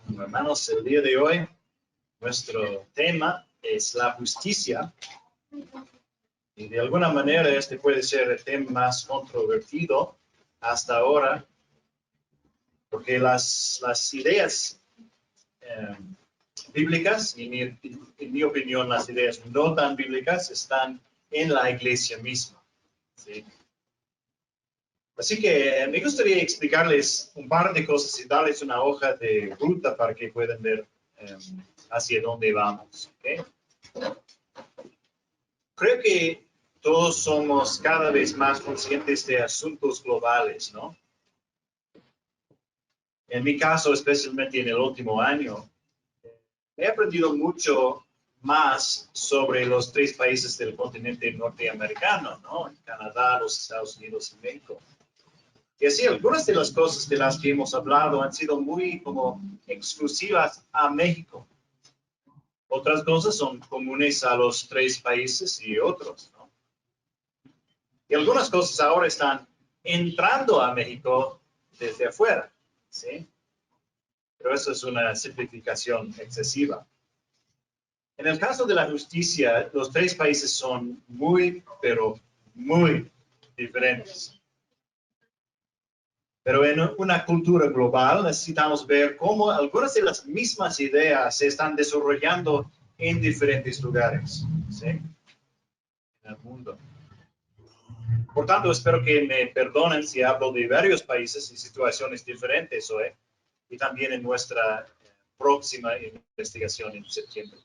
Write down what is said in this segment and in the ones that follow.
Hermanos, el día de hoy nuestro tema es la justicia y de alguna manera este puede ser el tema más controvertido hasta ahora porque las ideas bíblicas, y en mi opinión las ideas no tan bíblicas están en la iglesia misma. ¿Sí? Así que me gustaría explicarles un par de cosas y darles una hoja de ruta para que puedan ver hacia dónde vamos. ¿Okay? Creo que todos somos cada vez más conscientes de asuntos globales, ¿no? En mi caso, especialmente en el último año, he aprendido mucho más sobre los 3 países del continente norteamericano, ¿no? Canadá, los Estados Unidos y México. Y así, algunas de las cosas de las que hemos hablado han sido muy como exclusivas a México. Otras cosas son comunes a los 3 países y otros, ¿no? Y algunas cosas ahora están entrando a México desde afuera, ¿sí? Pero eso es una simplificación excesiva. En el caso de la justicia, los 3 países son muy, pero muy diferentes. Pero en una cultura global necesitamos ver cómo algunas de las mismas ideas se están desarrollando en diferentes lugares, ¿sí? En el mundo. Por tanto, espero que me perdonen si hablo de varios países y situaciones diferentes hoy, y también en nuestra próxima investigación en septiembre.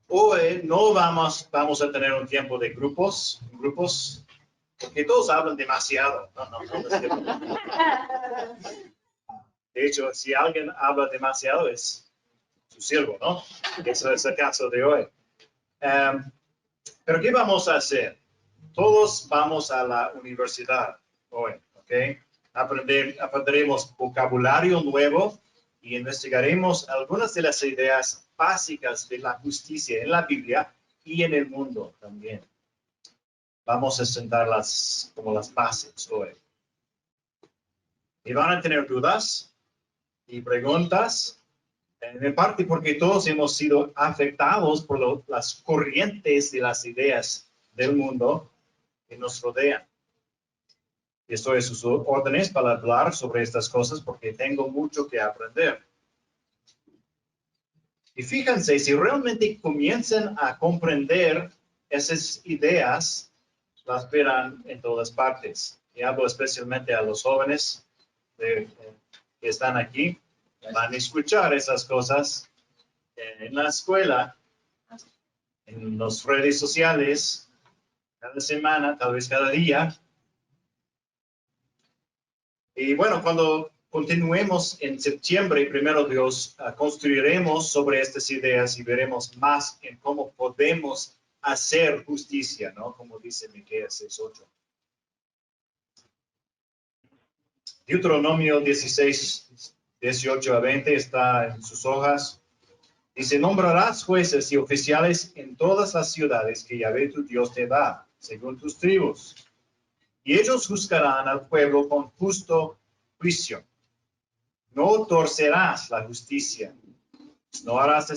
Hoy no vamos a tener un tiempo de grupos, porque todos hablan demasiado. No es cierto. De hecho, si alguien habla demasiado es su siervo, ¿no? Eso es el caso de hoy. Pero ¿qué vamos a hacer? Todos vamos a la universidad hoy, ¿ok? Aprenderemos vocabulario nuevo y investigaremos algunas de las ideas básicas de la justicia en la Biblia y en el mundo también. Vamos a sentarlas como las bases hoy. Y van a tener dudas y preguntas, en parte porque todos hemos sido afectados por las corrientes de las ideas del mundo que nos rodean. Estoy a sus órdenes para hablar sobre estas cosas porque tengo mucho que aprender. Y fíjense, si realmente comienzan a comprender esas ideas, las verán en todas partes. Y hablo especialmente a los jóvenes que están aquí. Van a escuchar esas cosas en la escuela, en las redes sociales, cada semana, tal vez cada día. Y bueno, cuando continuemos en septiembre, primero Dios, construiremos sobre estas ideas y veremos más en cómo podemos hacer justicia, ¿no? Como dice Miqueas 6:8. Deuteronomio 16, 18 a 20 está en sus hojas. Dice, nombrarás jueces y oficiales en todas las ciudades que Yahvé tu Dios te da, según tus tribus. Y ellos juzgarán al pueblo con justo juicio. No torcerás la justicia. No harás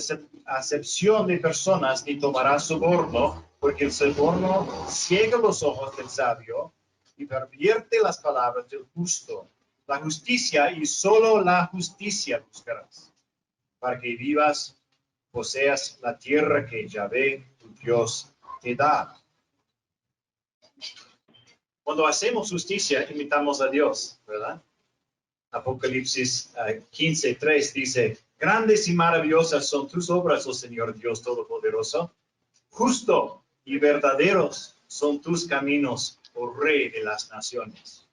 acepción de personas ni tomarás soborno, porque el soborno ciega los ojos del sabio y pervierte las palabras del justo. La justicia y solo la justicia buscarás, para que vivas, poseas la tierra que Yahvé, tu Dios, te da. Cuando hacemos justicia, imitamos a Dios, ¿verdad? Apocalipsis 15:3 dice, grandes y maravillosas son tus obras, oh Señor Dios Todopoderoso. Justo y verdaderos son tus caminos, oh Rey de las naciones.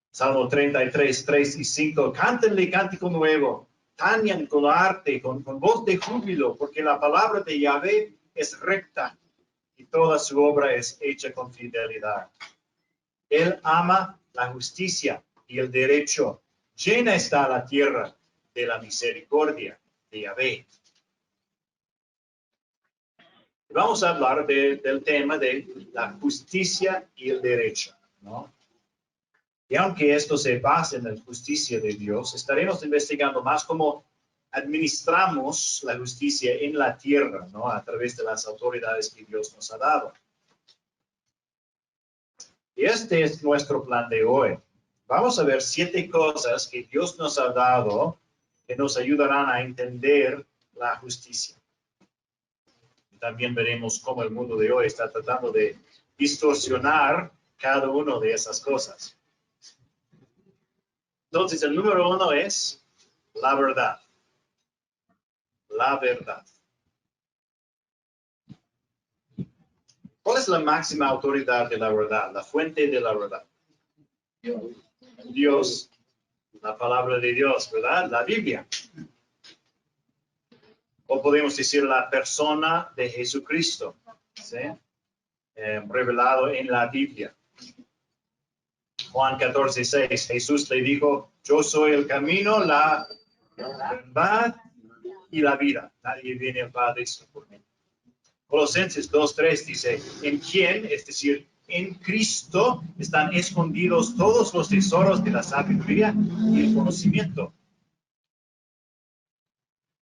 Salmo 33, 3 y 5. Cántenle cántico nuevo, tañan con arte, con voz de júbilo, porque la palabra de Yahvé es recta y toda su obra es hecha con fidelidad. Él ama la justicia y el derecho. Llena está la tierra de la misericordia de Yahvé. Vamos a hablar del tema de la justicia y el derecho, ¿no? Y aunque esto se base en la justicia de Dios, estaremos investigando más cómo administramos la justicia en la tierra, ¿no? A través de las autoridades que Dios nos ha dado. Y este es nuestro plan de hoy. Vamos a ver 7 cosas que Dios nos ha dado que nos ayudarán a entender la justicia. Y también veremos cómo el mundo de hoy está tratando de distorsionar cada una de esas cosas. Entonces, el número 1 es la verdad. La verdad. ¿Cuál es la máxima autoridad de la verdad? La fuente de la verdad. Dios. La palabra de Dios, ¿verdad? La Biblia. O podemos decir la persona de Jesucristo, ¿sí? Revelado en la Biblia. Juan 14:6, Jesús le dijo, yo soy el camino, la verdad y la vida. Nadie viene al Padre por mí. Colosenses 2:3 dice, en quien, es decir, en Cristo, están escondidos todos los tesoros de la sabiduría y el conocimiento.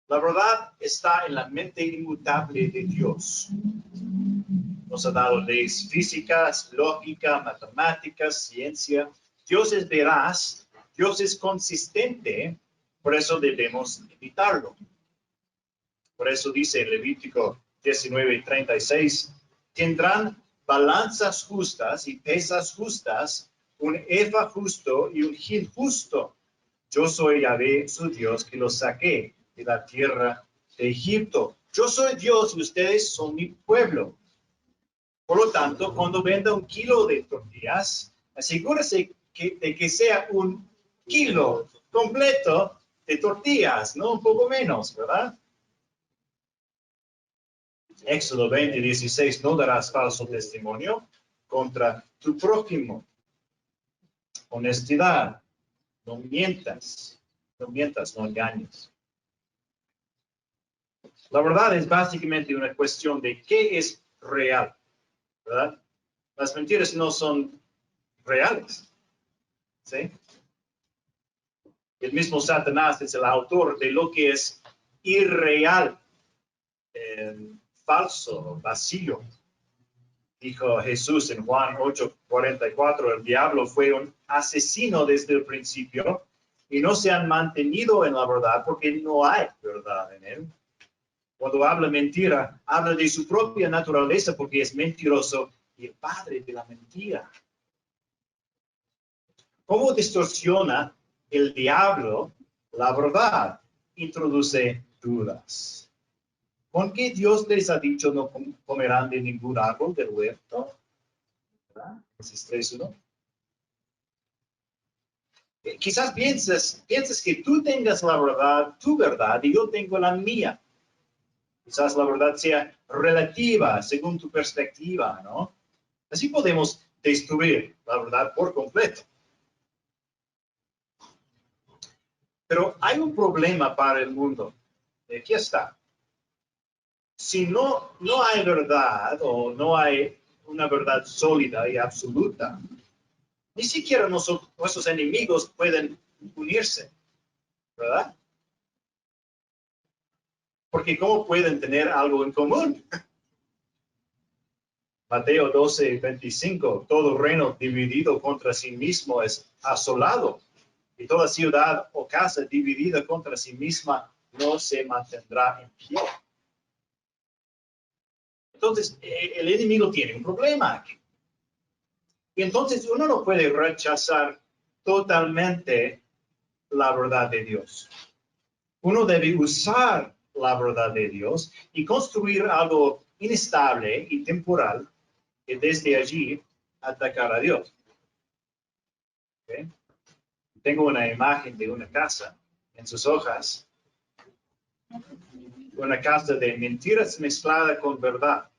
La verdad está en la mente inmutable de Dios. Nos ha dado leyes físicas, lógica, matemáticas, ciencia. Dios es veraz, Dios es consistente, por eso debemos imitarlo. Por eso dice Levítico 19:36, tendrán balanzas justas y pesas justas, un efa justo y un hin justo. Yo soy Yahvé, su Dios, que los saqué de la tierra de Egipto. Yo soy Dios y ustedes son mi pueblo. Por lo tanto, cuando venda 1 kilo de tortillas, asegúrese de que sea 1 kilo completo de tortillas, no un poco menos, ¿verdad? Éxodo 20:16, no darás falso testimonio contra tu prójimo. Honestidad, no mientas, no engañes. La verdad es básicamente una cuestión de qué es real, ¿verdad? Las mentiras no son reales, ¿sí? El mismo Satanás es el autor de lo que es irreal, falso, vacío. Dijo Jesús en Juan 8:44, el diablo fue un asesino desde el principio y no se han mantenido en la verdad porque no hay verdad en él. Cuando habla mentira, habla de su propia naturaleza porque es mentiroso y el padre de la mentira. ¿Cómo distorsiona el diablo la verdad? Introduce dudas. ¿Con qué Dios les ha dicho no comerán de ningún árbol del huerto? Génesis 3:1. Quizás pienses que tú tengas la verdad, tu verdad, y yo tengo la mía. Quizás la verdad sea relativa según tu perspectiva, ¿no? Así podemos destruir la verdad por completo. Pero hay un problema para el mundo. Aquí está. Si no hay verdad o no hay una verdad sólida y absoluta, ni siquiera nuestros enemigos pueden unirse, ¿verdad? Porque ¿cómo pueden tener algo en común? Mateo 12:25, todo reino dividido contra sí mismo es asolado, y toda ciudad o casa dividida contra sí misma no se mantendrá en pie. Entonces, el enemigo tiene un problema aquí. Y entonces uno no puede rechazar totalmente la verdad de Dios. Uno debe usar la verdad de Dios y construir algo inestable y temporal que desde allí atacar a Dios. ¿Okay? Tengo una imagen de una casa en sus hojas. Una casa de mentiras mezclada con verdad.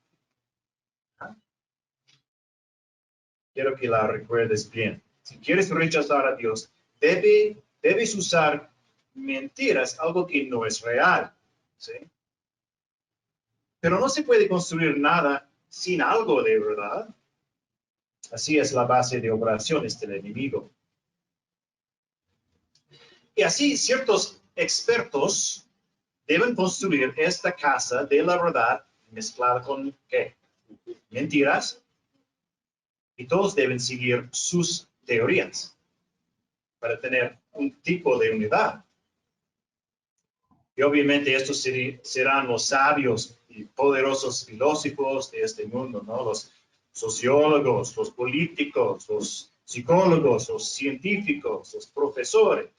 Quiero que la recuerdes bien. Si quieres rechazar a Dios, debes usar mentiras, algo que no es real. ¿Sí? Pero no se puede construir nada sin algo de verdad. Así es la base de operaciones del enemigo. Y así ciertos expertos deben construir esta casa de la verdad mezclada con ¿qué? Mentiras. Y todos deben seguir sus teorías para tener un tipo de unidad. Y obviamente estos serán los sabios y poderosos filósofos de este mundo, ¿no? Los sociólogos, los políticos, los psicólogos, los científicos, los profesores.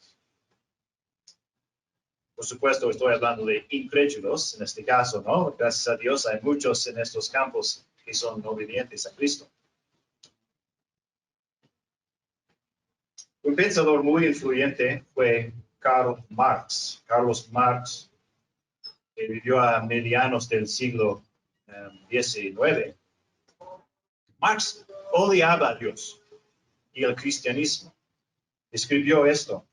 Por supuesto, estoy hablando de incrédulos en este caso, ¿no? Gracias a Dios hay muchos en estos campos que son obedientes a Cristo. Un pensador muy influyente fue Carlos Marx, que vivió a medianos del siglo XIX. Marx odiaba a Dios y el cristianismo. Escribió esto: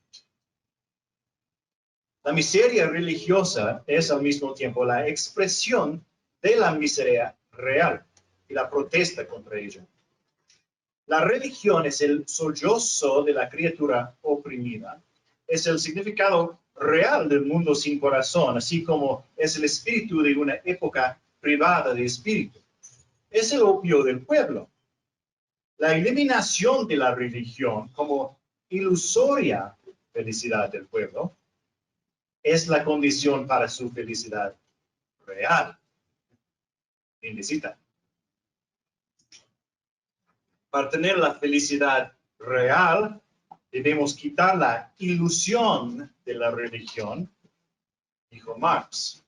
la miseria religiosa es al mismo tiempo la expresión de la miseria real y la protesta contra ella. La religión es el sollozo de la criatura oprimida, es el significado real del mundo sin corazón, así como es el espíritu de una época privada de espíritu. Es el opio del pueblo. La eliminación de la religión como ilusoria felicidad del pueblo es la condición para su felicidad real. Indecita. Para tener la felicidad real, debemos quitar la ilusión de la religión, dijo Marx.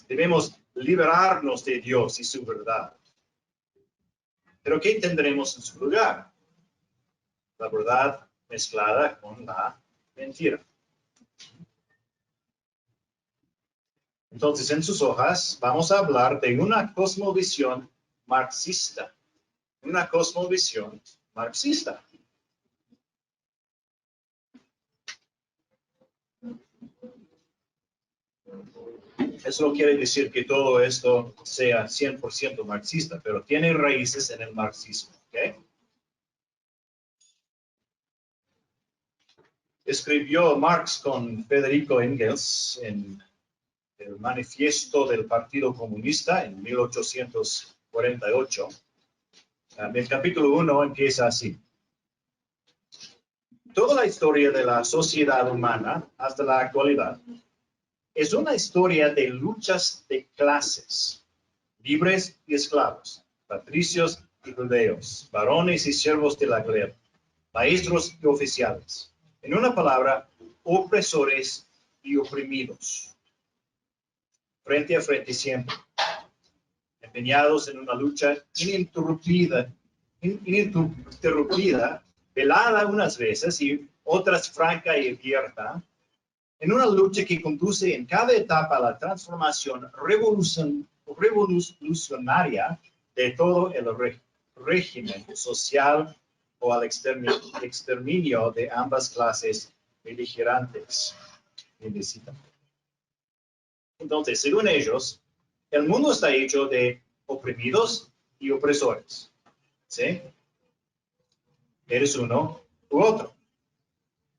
Debemos liberarnos de Dios y su verdad. Pero ¿qué tendremos en su lugar? La verdad mezclada con la mentira. Entonces, en sus hojas vamos a hablar de una cosmovisión marxista. Una cosmovisión marxista. Eso no quiere decir que todo esto sea 100% marxista, pero tiene raíces en el marxismo. ¿Okay? Escribió Marx con Federico Engels en el Manifiesto del Partido Comunista en 1848. El capítulo 1 empieza así. Toda la historia de la sociedad humana hasta la actualidad es una historia de luchas de clases, libres y esclavos, patricios y plebeos, varones y siervos de la gleba, maestros y oficiales. En una palabra, opresores y oprimidos. Frente a frente siempre, empeñados en una lucha ininterrumpida, velada unas veces y otras franca y abierta, en una lucha que conduce en cada etapa a la transformación revolucionaria de todo el régimen social o al exterminio de ambas clases beligerantes. Entonces, según ellos, el mundo está hecho de oprimidos y opresores. ¿Sí? Eres uno u otro.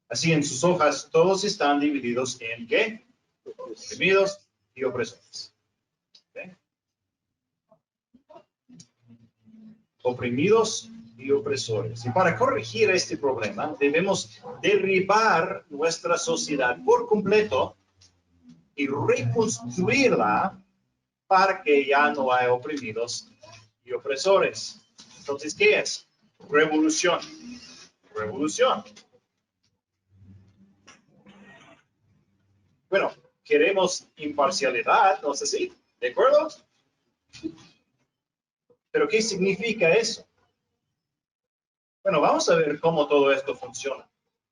Así en sus hojas todos están divididos en ¿qué? Oprimidos y opresores. ¿Okay? Oprimidos y opresores. Y para corregir este problema debemos derribar nuestra sociedad por completo y reconstruirla para que ya no haya oprimidos y opresores. Entonces, ¿qué es? Revolución. Revolución. Bueno, queremos imparcialidad, ¿no es así? ¿De acuerdo? Pero ¿qué significa eso? Bueno, vamos a ver cómo todo esto funciona.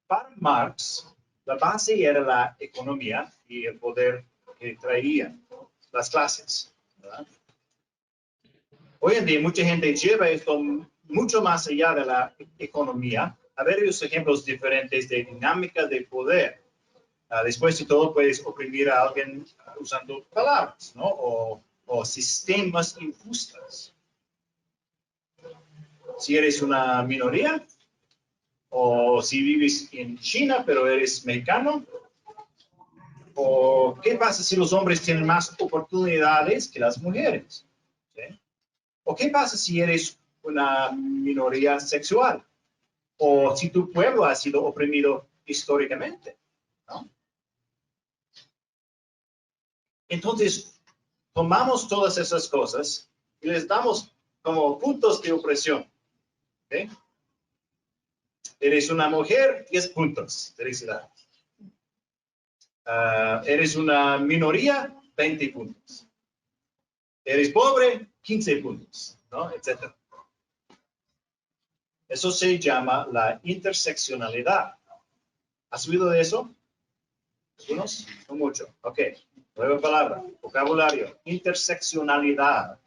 Para Marx, la base era la economía y el poder que traían las clases, ¿verdad? Hoy en día mucha gente lleva esto mucho más allá de la economía. A varios ejemplos diferentes de dinámica de poder. Después de todo, puedes oprimir a alguien usando palabras, ¿no? O sistemas injustos. Si eres una minoría, O si vives en China, pero eres mexicano. ¿O qué pasa si los hombres tienen más oportunidades que las mujeres? ¿Sí? ¿O qué pasa si eres una minoría sexual? ¿O si tu pueblo ha sido oprimido históricamente? ¿No? Entonces, tomamos todas esas cosas y les damos como puntos de opresión. ¿Okay? Eres una mujer, 10 puntos. Felicidades. Eres una minoría, 20 puntos. Eres pobre, 15 puntos, ¿no? Etcétera. Eso se llama la interseccionalidad. ¿Has oído de eso? ¿Algunos? No mucho. Ok. Nueva palabra. Vocabulario. Interseccionalidad.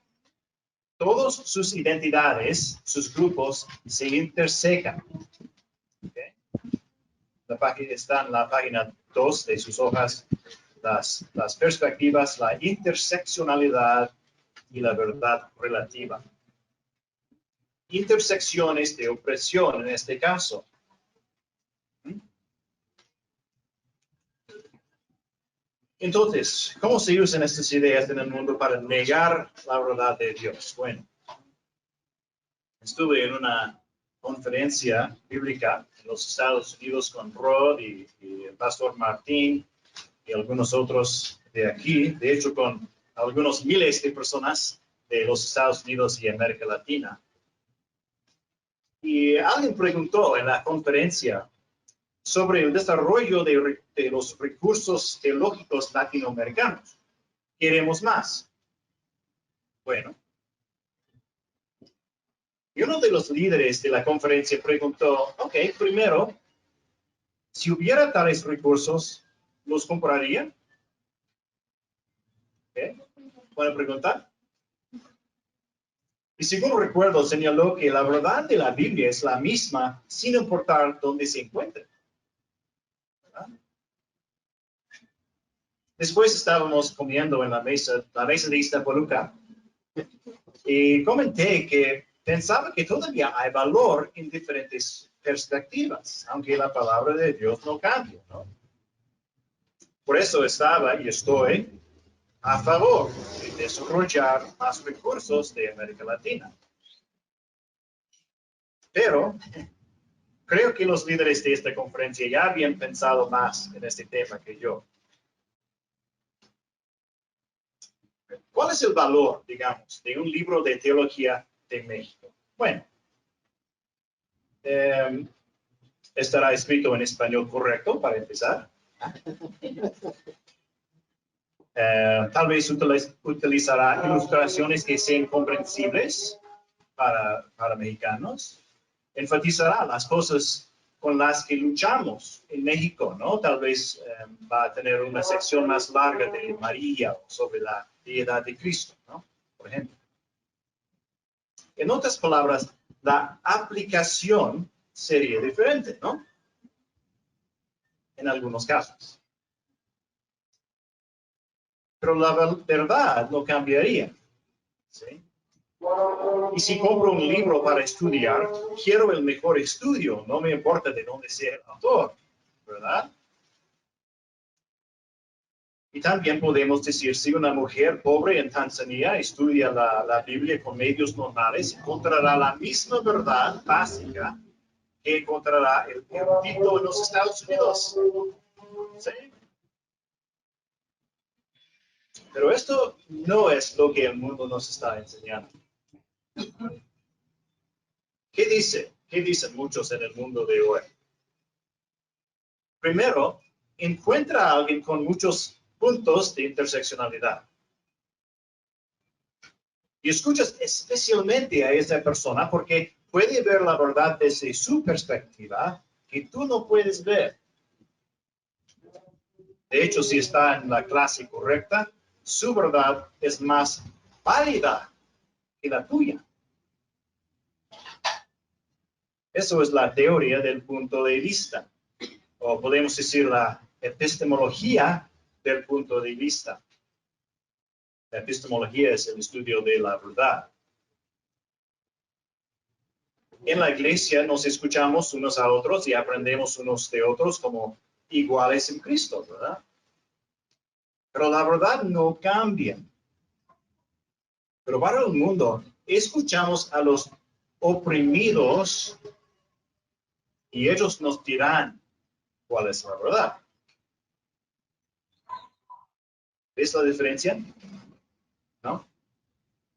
Todas sus identidades, sus grupos, se intersecan. Okay. La página está en la página 2 de sus hojas. Las perspectivas, la interseccionalidad y la verdad relativa. Intersecciones de opresión en este caso. Entonces, ¿cómo se usan estas ideas en el mundo para negar la verdad de Dios? Bueno, estuve en una conferencia bíblica en los Estados Unidos con Rod y el pastor Martín y algunos otros de aquí, de hecho con algunos miles de personas de los Estados Unidos y América Latina. Y alguien preguntó en la conferencia sobre el desarrollo de los recursos teológicos latinoamericanos. ¿Queremos más? Bueno. Y uno de los líderes de la conferencia preguntó, ok, primero, si hubiera tales recursos, ¿los comprarían? ¿Okay? Buena pregunta. Y según recuerdo, señaló que la verdad de la Biblia es la misma sin importar dónde se encuentre. ¿Verdad? Después estábamos comiendo en la mesa de Iztapaluca, y comenté que pensaba que todavía hay valor en diferentes perspectivas, aunque la palabra de Dios no cambia, ¿no? Por eso estaba y estoy a favor de desarrollar más recursos de América Latina. Pero creo que los líderes de esta conferencia ya habían pensado más en este tema que yo. ¿Cuál es el valor, digamos, de un libro de teología de México? Bueno, estará escrito en español correcto para empezar. Tal vez utilizará ilustraciones que sean comprensibles para mexicanos. Enfatizará las cosas con las que luchamos en México, ¿no? Tal vez va a tener una sección más larga de María o sobre la deidad de Cristo, ¿no? Por ejemplo. En otras palabras, la aplicación sería diferente, ¿no? En algunos casos. Pero la verdad no cambiaría, ¿sí? Y si compro un libro para estudiar, quiero el mejor estudio, no me importa de dónde sea el autor, ¿verdad? Y también podemos decir, si una mujer pobre en Tanzania estudia la Biblia con medios normales, encontrará la misma verdad básica que encontrará el erudito en los Estados Unidos. ¿Sí? Pero esto no es lo que el mundo nos está enseñando. ¿Qué dice? ¿Qué dicen muchos en el mundo de hoy? Primero, encuentra a alguien con muchos puntos de interseccionalidad. Y escuchas especialmente a esa persona porque puede ver la verdad desde su perspectiva que tú no puedes ver. De hecho, si está en la clase correcta, su verdad es más válida que la tuya. Eso es la teoría del punto de vista, o podemos decir la epistemología del punto de vista. La epistemología es el estudio de la verdad. En la iglesia nos escuchamos unos a otros y aprendemos unos de otros como iguales en Cristo, ¿verdad? Pero la verdad no cambia. Pero para el mundo, escuchamos a los oprimidos y ellos nos dirán cuál es la verdad. ¿Ves la diferencia? ¿No?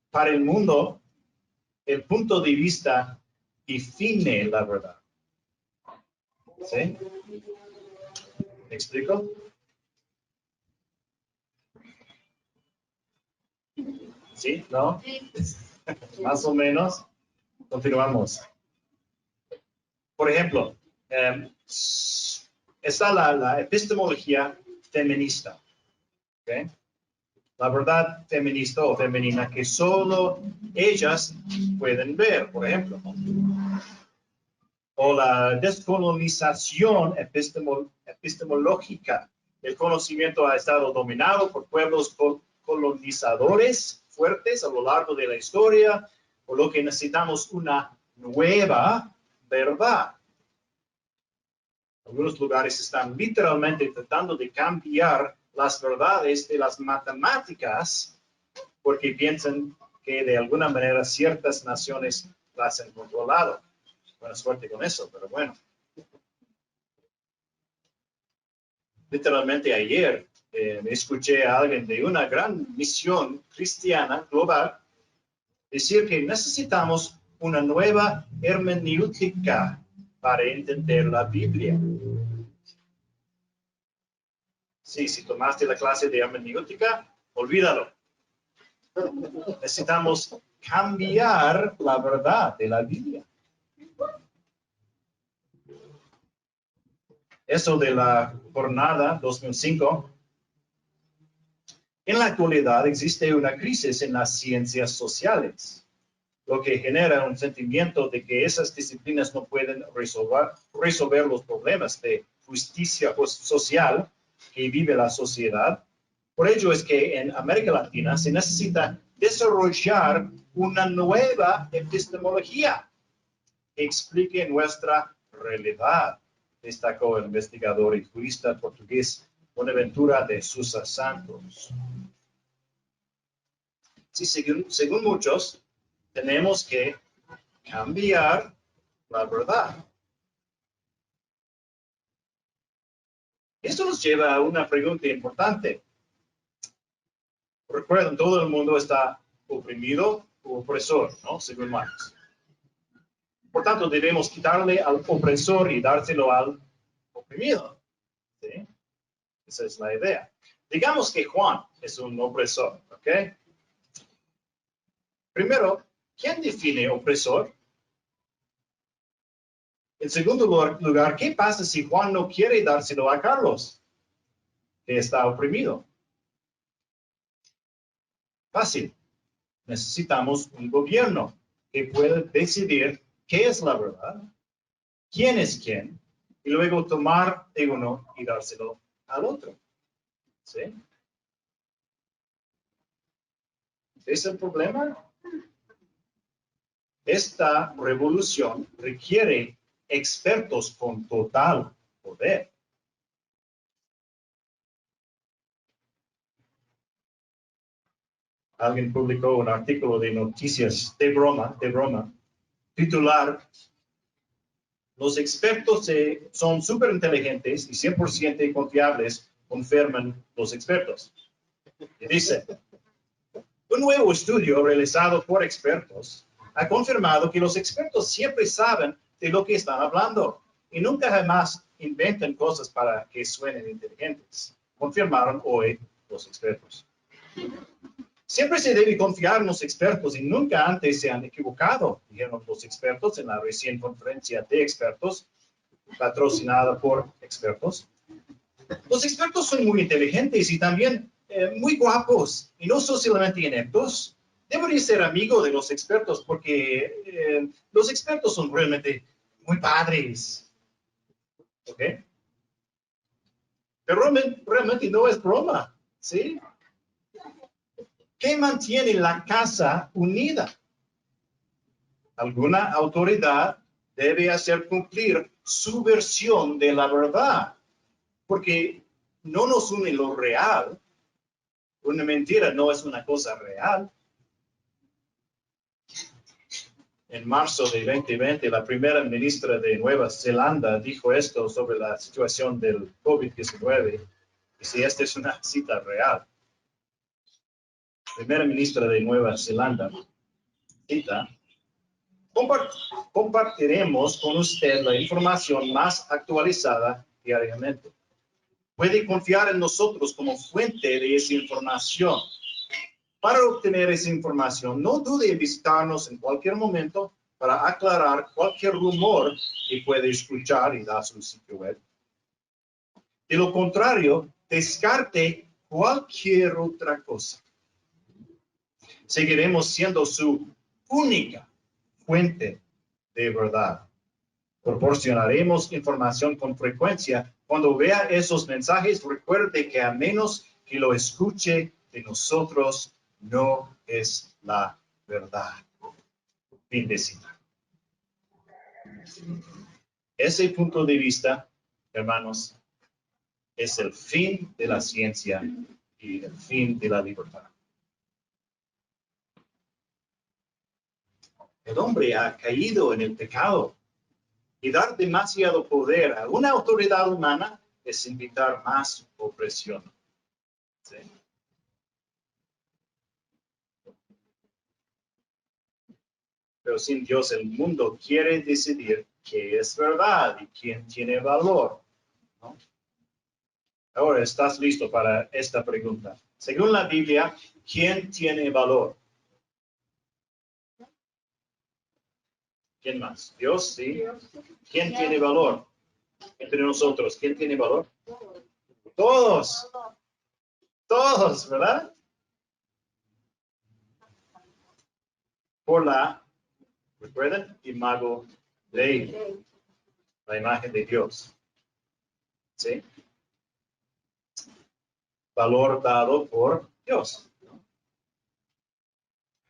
Para el mundo, el punto de vista define la verdad. ¿Sí? ¿Me explico? ¿Sí? ¿No? Más o menos. Continuamos. Por ejemplo, está la epistemología feminista. ¿Okay? La verdad feminista o femenina que solo ellas pueden ver, por ejemplo. O la descolonización epistemológica. El conocimiento ha estado dominado por pueblos colonizadores fuertes a lo largo de la historia, por lo que necesitamos una nueva verdad. Algunos lugares están literalmente tratando de cambiar las verdades de las matemáticas porque piensan que de alguna manera ciertas naciones las han controlado. Buena suerte con eso, pero bueno. Literalmente ayer escuché a alguien de una gran misión cristiana global decir que necesitamos una nueva hermenéutica para entender la Biblia. Sí, si tomaste la clase de hermenéutica, olvídalo. Necesitamos cambiar la verdad de la Biblia. Eso de la jornada 2005. En la actualidad existe una crisis en las ciencias sociales, lo que genera un sentimiento de que esas disciplinas no pueden resolver los problemas de justicia social que vive la sociedad. Por ello es que en América Latina se necesita desarrollar una nueva epistemología que explique nuestra realidad, destacó el investigador y jurista portugués Bonaventura de Sousa Santos. Sí, según muchos, tenemos que cambiar la verdad. Esto nos lleva a una pregunta importante. Recuerden, todo el mundo está oprimido o opresor, ¿no? Según Marx. Por tanto, debemos quitarle al opresor y dárselo al oprimido. ¿Sí? Esa es la idea. Digamos que Juan es un opresor, ¿ok? Primero, ¿quién define opresor? En segundo lugar, ¿qué pasa si Juan no quiere dárselo a Carlos, que está oprimido? Fácil. Necesitamos un gobierno que pueda decidir qué es la verdad, quién es quién, y luego tomar de uno y dárselo al otro. ¿Sí? ¿Es el problema? Esta revolución requiere expertos con total poder. Alguien publicó un artículo de noticias de broma, titular: los expertos son súper inteligentes y 100% confiables, confirman los expertos. Y dice, un nuevo estudio realizado por expertos ha confirmado que los expertos siempre saben de lo que están hablando y nunca jamás inventan cosas para que suenen inteligentes. Confirmaron hoy los expertos. Siempre se debe confiar en los expertos y nunca antes se han equivocado, dijeron los expertos en la recién conferencia de expertos, patrocinada por expertos. Los expertos son muy inteligentes y también muy guapos y no socialmente ineptos. Debería ser amigo de los expertos porque los expertos son realmente muy padres. ¿Ok? Pero realmente no es broma, ¿sí? ¿Qué mantiene la casa unida? Alguna autoridad debe hacer cumplir su versión de la verdad, porque no nos une lo real. Una mentira no es una cosa real. En marzo de 2020, la primera ministra de Nueva Zelanda dijo esto sobre la situación del COVID-19. Y si esta es una cita real. Primera ministra de Nueva Zelanda, cita: compartiremos con usted la información más actualizada diariamente. Puede confiar en nosotros como fuente de esa información. Para obtener esa información, no dude en visitarnos en cualquier momento para aclarar cualquier rumor que puede escuchar y dar su sitio web. De lo contrario, descarte cualquier otra cosa. Seguiremos siendo su única fuente de verdad. Proporcionaremos información con frecuencia. Cuando vea esos mensajes, recuerde que a menos que lo escuche de nosotros, no es la verdad. Fin de cita. Ese punto de vista, hermanos, es el fin de la ciencia y el fin de la libertad. El hombre ha caído en el pecado, y dar demasiado poder a una autoridad humana es invitar más opresión. ¿Sí? Pero sin Dios, el mundo quiere decidir qué es verdad y quién tiene valor, ¿no? Ahora, ¿estás listo para esta pregunta? Según la Biblia, ¿quién tiene valor? ¿Quién más? Dios, sí. ¿Quién tiene valor? Entre nosotros, ¿quién tiene valor? Todos. Todos, ¿verdad? Por la, recuerden, imago Dei, la imagen de Dios. ¿Sí? Valor dado por Dios.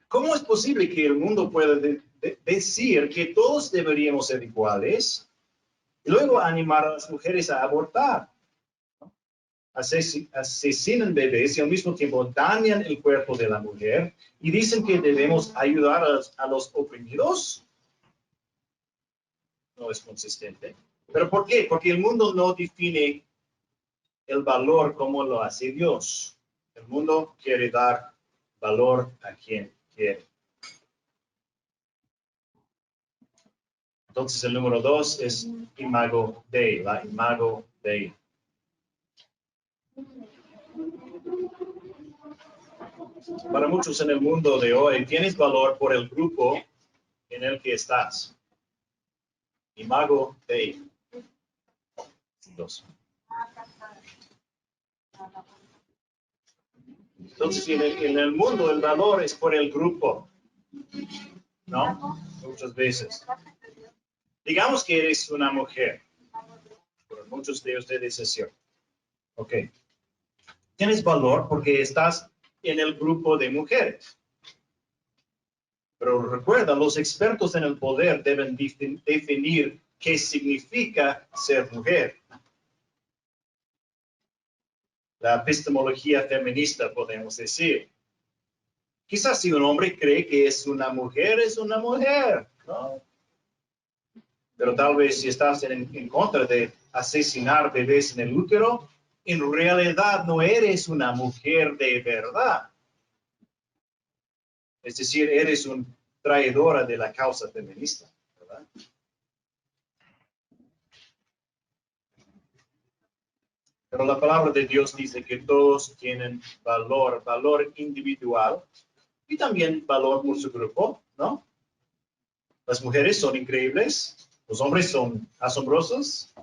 ¿Cómo es posible que el mundo pueda decir que todos deberíamos ser iguales y luego animar a las mujeres a abortar? Asesinan bebés y al mismo tiempo dañan el cuerpo de la mujer y dicen que debemos ayudar a los oprimidos. No es consistente. ¿Pero por qué? Porque el mundo no define el valor como lo hace Dios. El mundo quiere dar valor a quien quiere. Entonces el número 2 es imago Dei, la imago Dei. Para muchos en el mundo de hoy, tienes valor por el grupo en el que estás. Imago Dei. Entonces, en el mundo el valor es por el grupo, ¿no? Muchas veces. Digamos que eres una mujer. Pero muchos de ustedes es cierto. Ok. Tienes valor porque estás en el grupo de mujeres. Pero recuerda, los expertos en el poder deben definir qué significa ser mujer. La epistemología feminista, podemos decir. Quizás si un hombre cree que es una mujer, ¿no? Pero tal vez si estás en contra de asesinar bebés en el útero, en realidad no eres una mujer de verdad. Es decir, eres una traidora de la causa feminista, ¿verdad? Pero la palabra de Dios dice que todos tienen valor, valor individual y también valor por su grupo, ¿no? Las mujeres son increíbles, los hombres son asombrosos,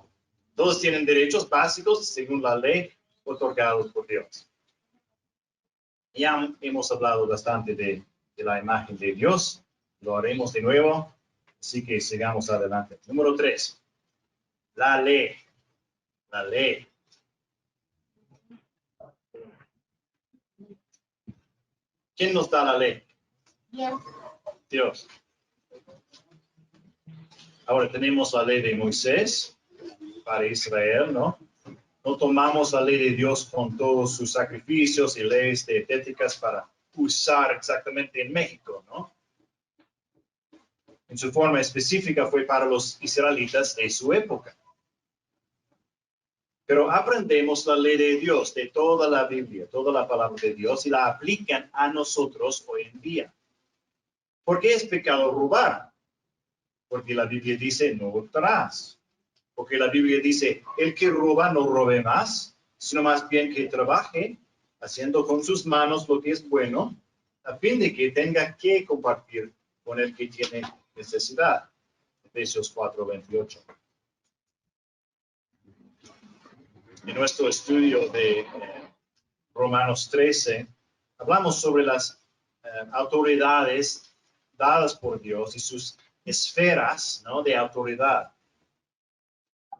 todos tienen derechos básicos según la ley otorgados por Dios. Ya hemos hablado bastante de la imagen de Dios, lo haremos de nuevo, así que sigamos adelante. Número 3, la ley. La ley. ¿Quién nos da la ley? Dios. Dios. Ahora tenemos la ley de Moisés para Israel, ¿no? No tomamos la ley de Dios con todos sus sacrificios y leyes dietéticas para usar exactamente en México, ¿no? En su forma específica fue para los israelitas de su época. Pero aprendemos la ley de Dios, de toda la Biblia, toda la palabra de Dios, y la aplican a nosotros hoy en día. ¿Por qué es pecado robar? Porque la Biblia dice, no hurtarás. Porque la Biblia dice, el que roba no robe más, sino más bien que trabaje, haciendo con sus manos lo que es bueno, a fin de que tenga que compartir con el que tiene necesidad. Efesios 4:28. En nuestro estudio de Romanos 13, hablamos sobre las autoridades dadas por Dios y sus esferas, ¿no?, de autoridad.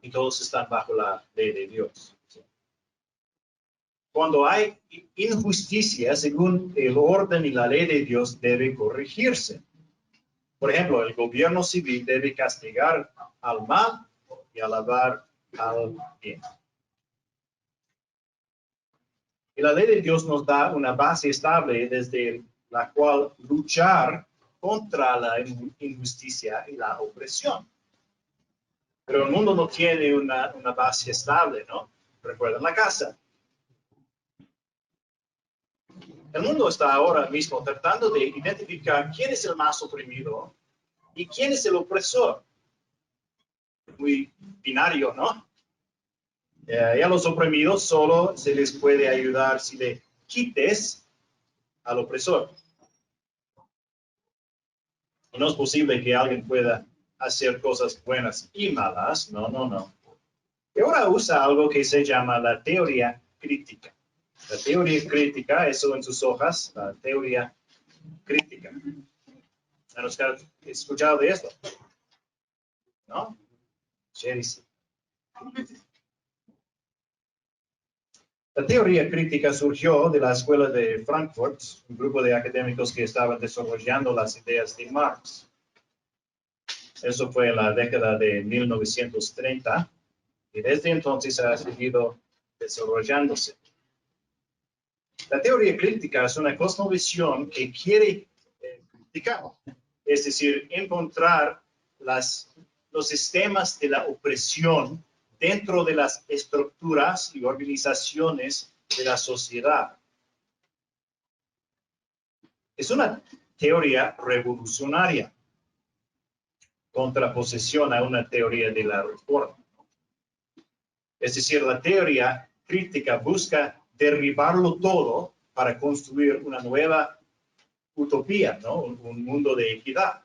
Y todos están bajo la ley de Dios. Cuando hay injusticia, según el orden y la ley de Dios, debe corregirse. Por ejemplo, el gobierno civil debe castigar al mal y alabar al bien. Y la ley de Dios nos da una base estable desde la cual luchar contra la injusticia y la opresión. Pero el mundo no tiene una base estable, ¿no? Recuerden la casa. El mundo está ahora mismo tratando de identificar quién es el más oprimido y quién es el opresor. Muy binario, ¿no? Y a los oprimidos solo se les puede ayudar si le quites al opresor. Y no es posible que alguien pueda hacer cosas buenas y malas. No, no, no. Y ahora usa algo que se llama la teoría crítica. La teoría crítica, eso en sus hojas, la teoría crítica. ¿Han escuchado de esto? ¿No? Sí. La teoría crítica surgió de la escuela de Frankfurt, un grupo de académicos que estaban desarrollando las ideas de Marx. Eso fue en la década de 1930 y desde entonces ha seguido desarrollándose. La teoría crítica es una cosmovisión que quiere criticar, es decir, encontrar los sistemas de la opresión dentro de las estructuras y organizaciones de la sociedad. Es una teoría revolucionaria, contraposición a una teoría de la reforma. Es decir, la teoría crítica busca derribarlo todo para construir una nueva utopía, ¿no? Un mundo de equidad.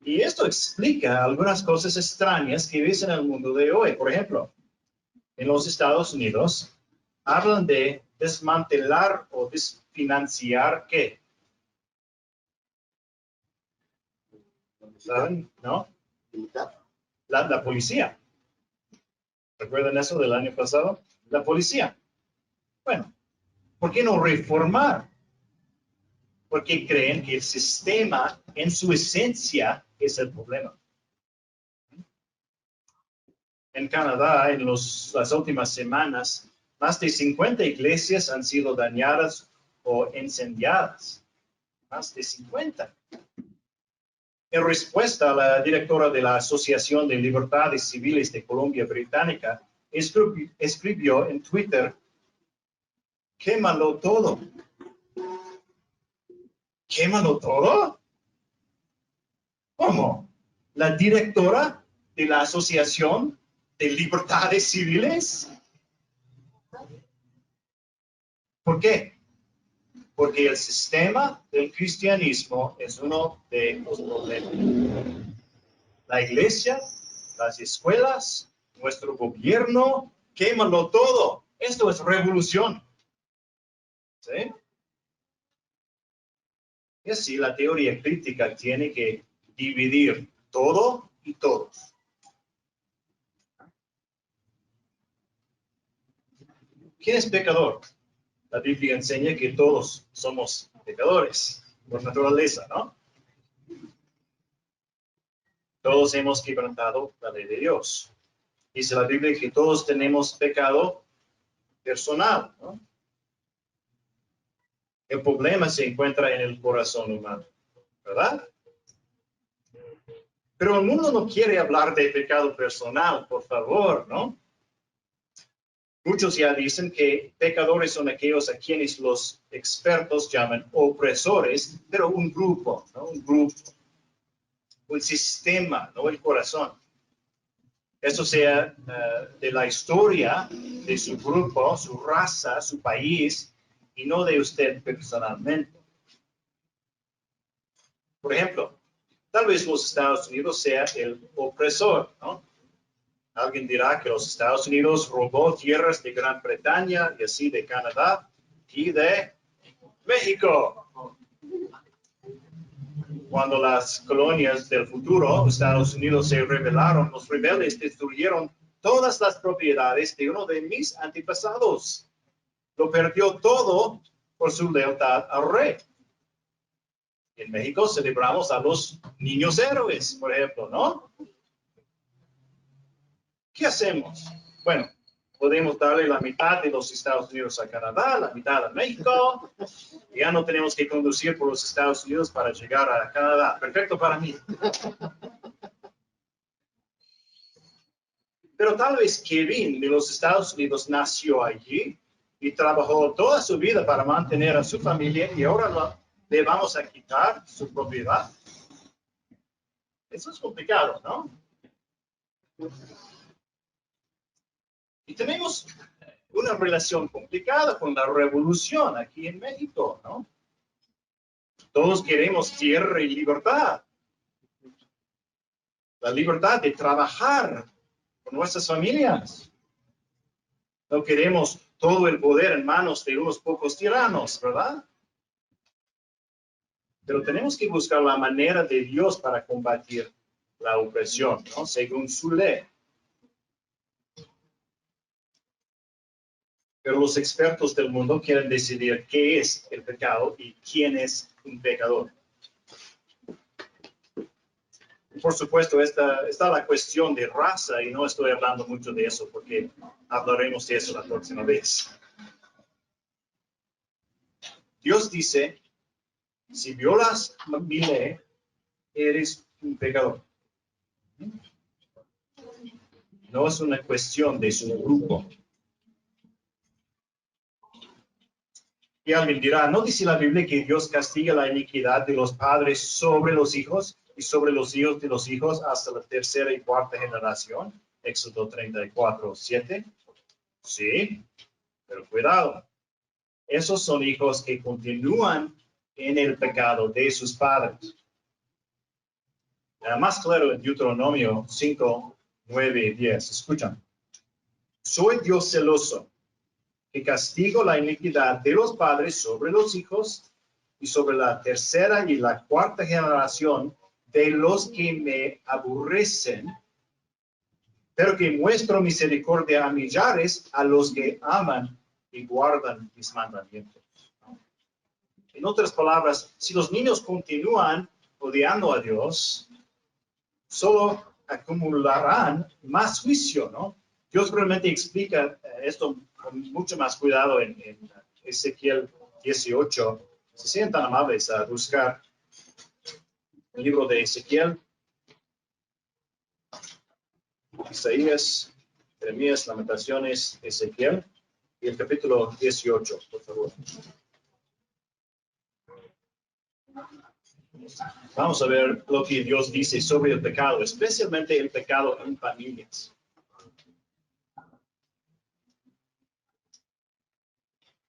Y esto explica algunas cosas extrañas que ves en el mundo de hoy. Por ejemplo, en los Estados Unidos hablan de desmantelar o desfinanciar ¿qué? ¿Saben? ¿No? La policía. ¿Recuerdan eso del año pasado? La policía. Bueno, ¿por qué no reformar? Porque creen que el sistema en su esencia es el problema. En Canadá, en las últimas semanas, más de 50 iglesias han sido dañadas o incendiadas. Más de 50. En respuesta, la directora de la Asociación de Libertades Civiles de Columbia Británica escribió en Twitter: quémalo todo. ¿Quémalo todo? ¿Cómo? ¿La directora de la Asociación de Libertades Civiles? ¿Por qué? Porque el sistema del cristianismo es uno de los problemas. La iglesia, las escuelas, nuestro gobierno, quémalo todo. Esto es revolución. ¿Sí? Y así la teoría crítica tiene que dividir todo y todos. ¿Quién es pecador? La Biblia enseña que todos somos pecadores por naturaleza, ¿no? Todos hemos quebrantado la ley de Dios. Dice la Biblia que todos tenemos pecado personal, ¿no? El problema se encuentra en el corazón humano, ¿verdad? Pero el mundo no quiere hablar de pecado personal, por favor, ¿no? Muchos ya dicen que pecadores son aquellos a quienes los expertos llaman opresores, pero un grupo, ¿no? Un grupo, un sistema, no el corazón. Eso sea de la historia de su grupo, su raza, su país, y no de usted personalmente. Por ejemplo, tal vez los Estados Unidos sea el opresor, ¿no? Alguien dirá que los Estados Unidos robó tierras de Gran Bretaña y así de Canadá y de México. Cuando las colonias del futuro, Estados Unidos, se rebelaron, los rebeldes destruyeron todas las propiedades de uno de mis antepasados. Lo perdió todo por su lealtad al rey. En México celebramos a los niños héroes, por ejemplo, ¿no? ¿Qué hacemos? Bueno, podemos darle la mitad de los Estados Unidos a Canadá, la mitad a México. Ya no tenemos que conducir por los Estados Unidos para llegar a Canadá. Perfecto para mí. Pero tal vez Kevin de los Estados Unidos nació allí y trabajó toda su vida para mantener a su familia y ahora le vamos a quitar su propiedad. Eso es complicado, ¿no? Y tenemos una relación complicada con la revolución aquí en México, ¿no? Todos queremos tierra y libertad. La libertad de trabajar con nuestras familias. No queremos todo el poder en manos de unos pocos tiranos, ¿verdad? Pero tenemos que buscar la manera de Dios para combatir la opresión, ¿no? Según su ley. Pero los expertos del mundo quieren decidir qué es el pecado y quién es un pecador. Por supuesto, está la cuestión de raza y no estoy hablando mucho de eso porque hablaremos de eso la próxima vez. Dios dice, si violas mi ley, eres un pecador. No es una cuestión de su grupo. Y alguien dirá, ¿no dice la Biblia que Dios castiga la iniquidad de los padres sobre los hijos y sobre los hijos de los hijos hasta la tercera y cuarta generación? Éxodo 34:7. Sí, pero cuidado. Esos son hijos que continúan en el pecado de sus padres. Más claro en Deuteronomio 5, 9 y 10. Escuchan. Soy Dios celoso, que castigo la iniquidad de los padres sobre los hijos y sobre la tercera y la cuarta generación de los que me aborrecen, pero que muestro misericordia a millares a los que aman y guardan mis mandamientos. En otras palabras, si los niños continúan odiando a Dios, solo acumularán más juicio, ¿no? Dios realmente explica esto con mucho más cuidado en Ezequiel 18. Se sean tan amables a buscar el libro de Ezequiel, Isaías, Jeremías, Lamentaciones, Ezequiel y el capítulo 18, por favor. Vamos a ver lo que Dios dice sobre el pecado, especialmente el pecado en familias.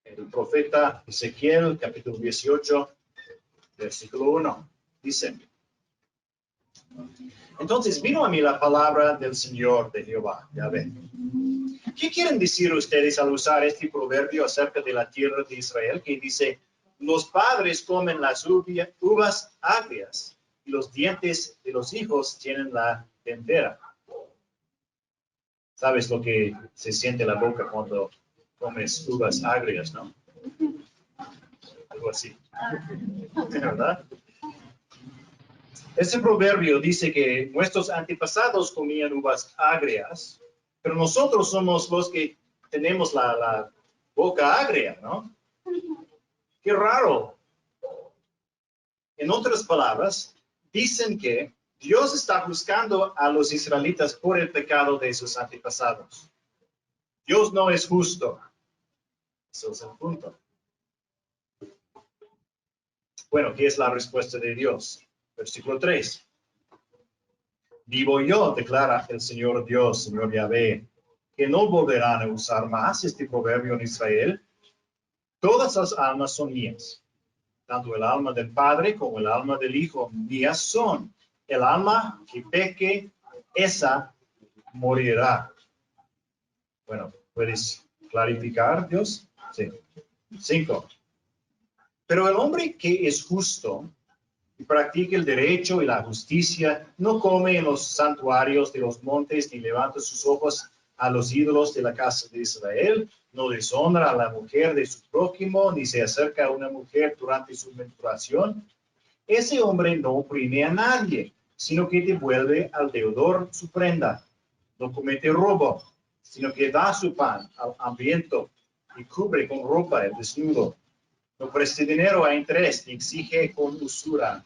El profeta Ezequiel, capítulo 18, versículo 1, dice: Entonces vino a mí la palabra del Señor de Jehová, Yahvé. ¿Qué quieren decir ustedes al usar este proverbio acerca de la tierra de Israel que dice, los padres comen las uvas agrias y los dientes de los hijos tienen la dentera? ¿Sabes lo que se siente en la boca cuando comes uvas agrias, no? Algo así. ¿Verdad? Este proverbio dice que nuestros antepasados comían uvas agrias, pero nosotros somos los que tenemos la boca agria, ¿no? Qué raro. En otras palabras, dicen que Dios está juzgando a los israelitas por el pecado de sus antepasados. Dios no es justo. Eso es el punto. Bueno, ¿qué es la respuesta de Dios? Versículo 3. Vivo yo, declara el Señor Dios, Señor Yahvé, que no volverán a usar más este proverbio en Israel. Todas las almas son mías. Tanto el alma del Padre como el alma del Hijo mías son. El alma que peque, esa morirá. Bueno, ¿puedes clarificar, Dios? Sí. 5. Pero el hombre que es justo y practica el derecho y la justicia, no come en los santuarios de los montes, ni levanta sus ojos a los ídolos de la casa de Israel, no deshonra a la mujer de su prójimo, ni se acerca a una mujer durante su menstruación. Ese hombre no oprime a nadie, sino que devuelve al deudor su prenda. No comete robo, sino que da su pan al hambriento y cubre con ropa el desnudo. No preste dinero a interés, ni exige con usura.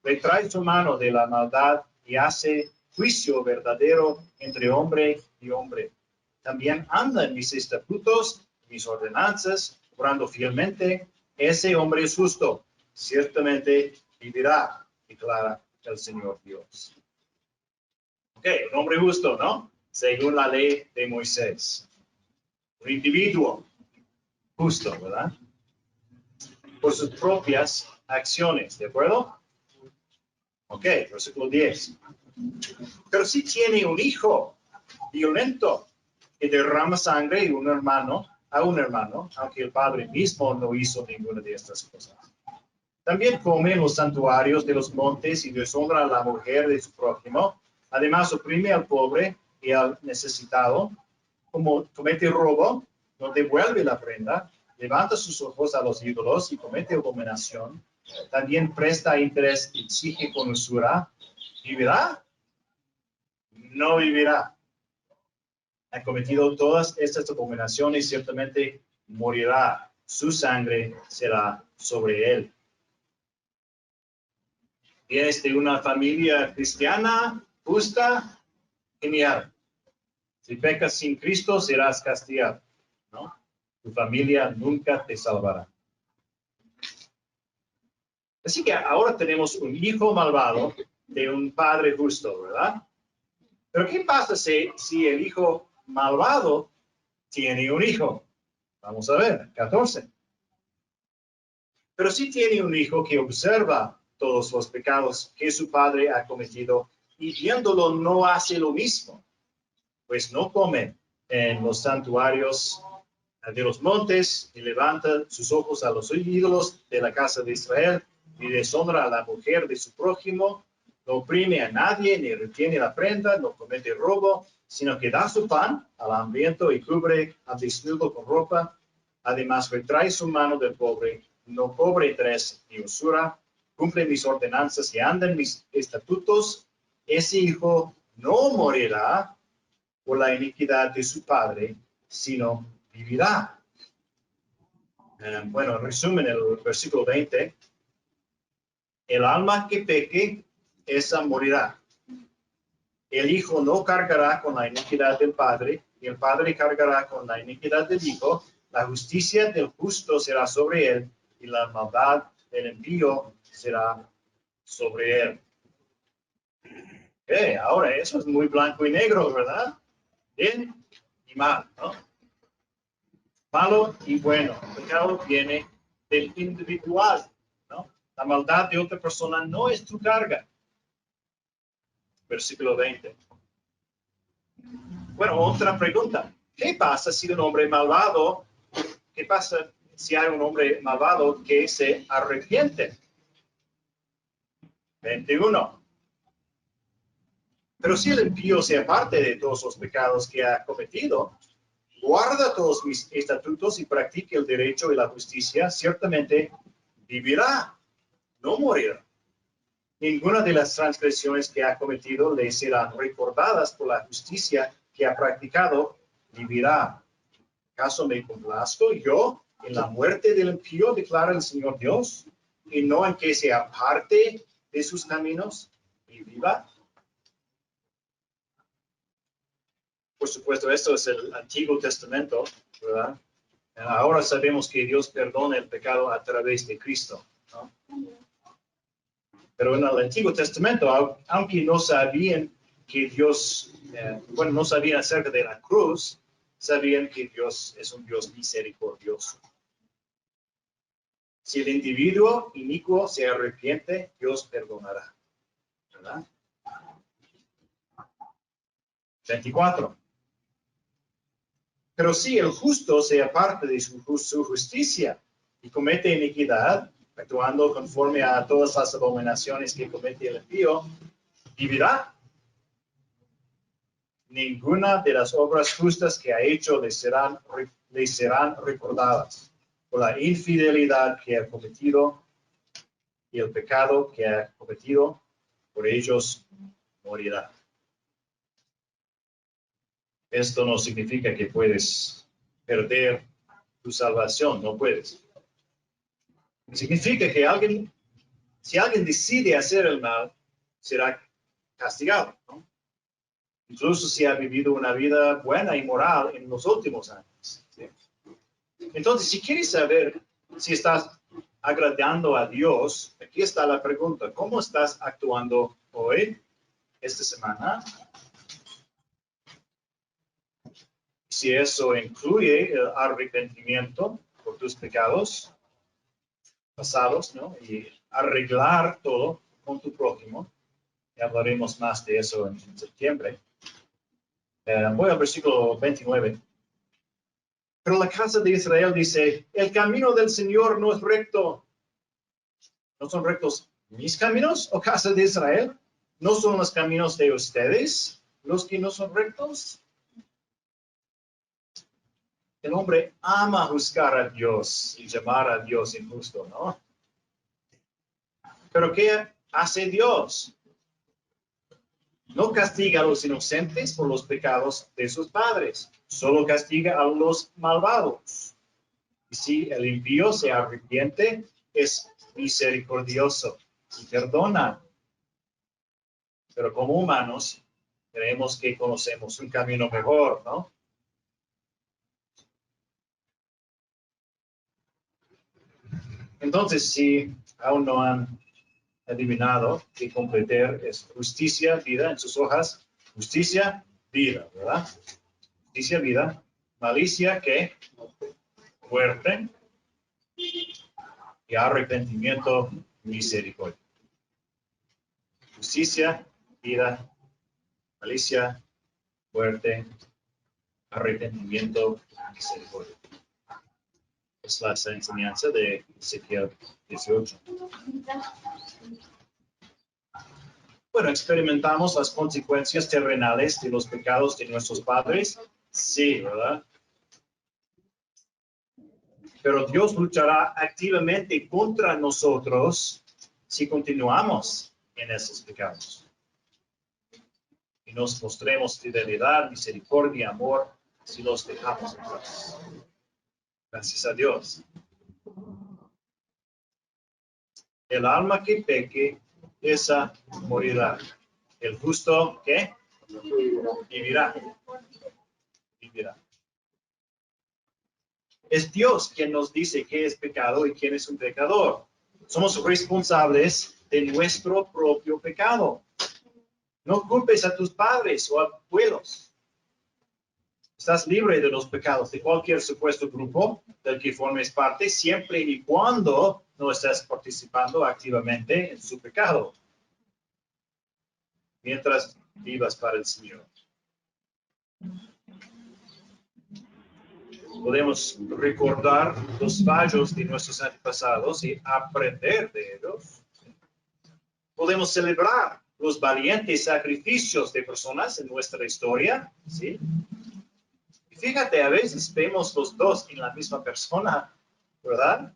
Retrae su mano de la maldad y hace juicio verdadero entre hombre y hombre. También anda en mis estatutos, mis ordenanzas, obrando fielmente. Ese hombre es justo, ciertamente vivirá, declara el Señor Dios. Ok, un hombre justo, ¿no? Según la ley de Moisés. Un individuo justo, ¿verdad? Por sus propias acciones, ¿de acuerdo? Ok, versículo 10. Pero si tiene un hijo violento que derrama sangre y a un hermano, aunque el padre mismo no hizo ninguna de estas cosas. También come en los santuarios de los montes y deshonra a la mujer de su prójimo. Además, oprime al pobre y al necesitado. Como comete robo, no devuelve la prenda, levanta sus ojos a los ídolos y comete abominación. También presta interés y exige con usura. ¿Vivirá? No vivirá. Ha cometido todas estas abominaciones, ciertamente morirá. Su sangre será sobre él. ¿Vienes de una familia cristiana, justa? Genial. Si pecas sin Cristo, serás castigado, ¿no? Tu familia nunca te salvará. Así que ahora tenemos un hijo malvado de un padre justo, ¿verdad? Pero ¿qué pasa si el hijo malvado tiene un hijo? Vamos a ver, 14. Pero si tiene un hijo que observa todos los pecados que su padre ha cometido y viéndolo no hace lo mismo, pues no come en los santuarios de los montes y levanta sus ojos a los ídolos de la casa de Israel y deshonra a la mujer de su prójimo, no oprime a nadie ni retiene la prenda, no comete robo, sino que da su pan al hambriento y cubre al desnudo con ropa. Además, retrae su mano del pobre, no cobre interés ni usura, cumple mis ordenanzas y anda en mis estatutos. Ese hijo no morirá por la iniquidad de su padre, sino vivirá. Bueno, en resumen, el versículo 20. El alma que peque, esa morirá. El hijo no cargará con la iniquidad del padre, y el padre cargará con la iniquidad del hijo. La justicia del justo será sobre él, y la maldad del impío será sobre él. Okay, ahora eso es muy blanco y negro, ¿verdad? Bien y mal, ¿no? Malo y bueno. El pecado viene del individual, ¿no? La maldad de otra persona no es tu carga. Versículo 20. Bueno, otra pregunta. ¿Qué pasa si un hombre malvado, qué pasa si hay un hombre malvado que se arrepiente? 21. Pero si el impío se aparte de todos los pecados que ha cometido, guarda todos mis estatutos y practique el derecho y la justicia, ciertamente vivirá, no morirá. Ninguna de las transgresiones que ha cometido le serán recordadas por la justicia que ha practicado, vivirá. ¿Acaso me complazco yo en la muerte del impío, declara el Señor Dios, y no en que se aparte de sus caminos y viva? Por supuesto, esto es el Antiguo Testamento, ¿verdad? Ahora sabemos que Dios perdona el pecado a través de Cristo, ¿no? Pero en el Antiguo Testamento, aunque no sabían que Dios, no sabían acerca de la cruz, sabían que Dios es un Dios misericordioso. Si el individuo inicuo se arrepiente, Dios perdonará, ¿verdad? 24. Pero si el justo se aparte de su justicia y comete iniquidad, actuando conforme a todas las abominaciones que comete el impío, vivirá. Ninguna de las obras justas que ha hecho le serán recordadas. Por la infidelidad que ha cometido y el pecado que ha cometido, por ellos morirá. Esto no significa que puedes perder tu salvación, no puedes. Significa que si alguien decide hacer el mal, será castigado, ¿no? Incluso si ha vivido una vida buena y moral en los últimos años, ¿sí? Entonces, si quieres saber si estás agradando a Dios, aquí está la pregunta: ¿cómo estás actuando hoy, esta semana? Si eso incluye el arrepentimiento por tus pecados pasados, ¿no? Y arreglar todo con tu prójimo. Y hablaremos más de eso en septiembre. Voy al versículo 29. Pero la casa de Israel dice: el camino del Señor no es recto. ¿No son rectos mis caminos, oh casa de Israel? ¿No son los caminos de ustedes los que no son rectos? El hombre ama juzgar a Dios y llamar a Dios injusto, ¿no? Pero ¿qué hace Dios? No castiga a los inocentes por los pecados de sus padres, solo castiga a los malvados. Y si el impío se arrepiente, es misericordioso y perdona. Pero como humanos, creemos que conocemos un camino mejor, ¿no? Entonces, si aún no han adivinado que comprender es justicia, vida en sus hojas, justicia, vida, ¿verdad? Justicia, vida, malicia, ¿qué? Muerte, y arrepentimiento, misericordia. Justicia, vida, malicia, muerte, arrepentimiento, misericordia. Es la enseñanza de Ezequiel 18. Bueno, ¿experimentamos las consecuencias terrenales de los pecados de nuestros padres? Sí, ¿verdad? Pero Dios luchará activamente contra nosotros si continuamos en esos pecados. Y nos mostremos fidelidad, misericordia, amor, si los dejamos atrás. Gracias a Dios. El alma que peque, esa morirá. El justo, ¿qué? Vivirá. Vivirá. Es Dios quien nos dice qué es pecado y quién es un pecador. Somos responsables de nuestro propio pecado. No culpes a tus padres o abuelos. Estás libre de los pecados de cualquier supuesto grupo del que formes parte, siempre y cuando no estés participando activamente en su pecado, mientras vivas para el Señor. Podemos recordar los fallos de nuestros antepasados y aprender de ellos. Podemos celebrar los valientes sacrificios de personas en nuestra historia, ¿sí? Y fíjate, a veces vemos los dos en la misma persona, ¿verdad?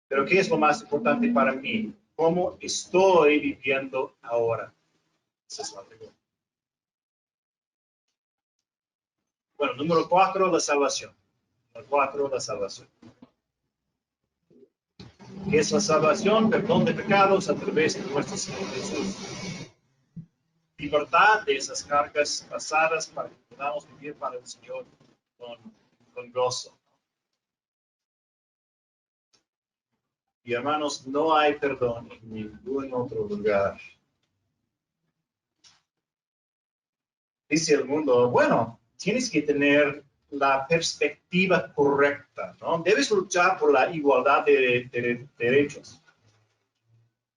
Pero ¿qué es lo más importante para mí? ¿Cómo estoy viviendo ahora? Esa es la pregunta. Bueno, número 4, la salvación. Número 4, la salvación. ¿Qué es la salvación? Perdón de pecados a través de nuestro Señor Jesús. Libertad de esas cargas pasadas para que podamos vivir para el Señor con gozo. Y hermanos, no hay perdón en ningún otro lugar. Dice el mundo, bueno, tienes que tener la perspectiva correcta, ¿no? Debes luchar por la igualdad de derechos.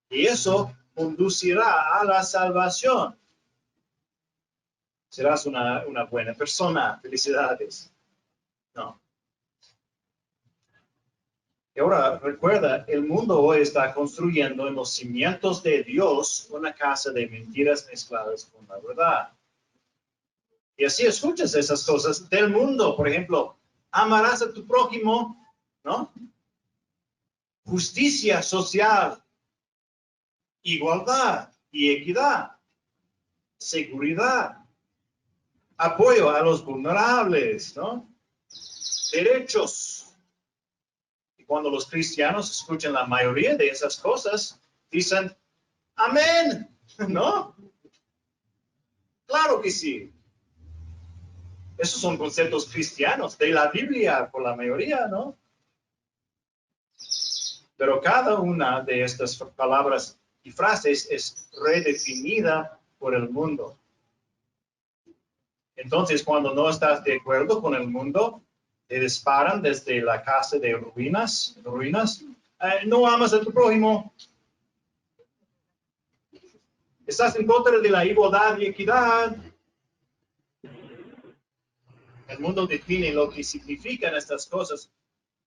Y eso conducirá a la salvación. Serás una buena persona. Felicidades. No. Y ahora, recuerda, el mundo hoy está construyendo en los cimientos de Dios una casa de mentiras mezcladas con la verdad. Y así escuchas esas cosas del mundo. Por ejemplo, amarás a tu prójimo, ¿no? Justicia social, igualdad y equidad, seguridad, apoyo a los vulnerables, ¿no? Derechos. Y cuando los cristianos escuchan la mayoría de esas cosas, dicen, amén, ¿no? Claro que sí. Esos son conceptos cristianos de la Biblia por la mayoría, ¿no? Pero cada una de estas palabras y frases es redefinida por el mundo. Entonces, cuando no estás de acuerdo con el mundo, te disparan desde la casa de ruinas. No amas a tu prójimo. Estás en contra de la igualdad y equidad. El mundo define lo que significan estas cosas.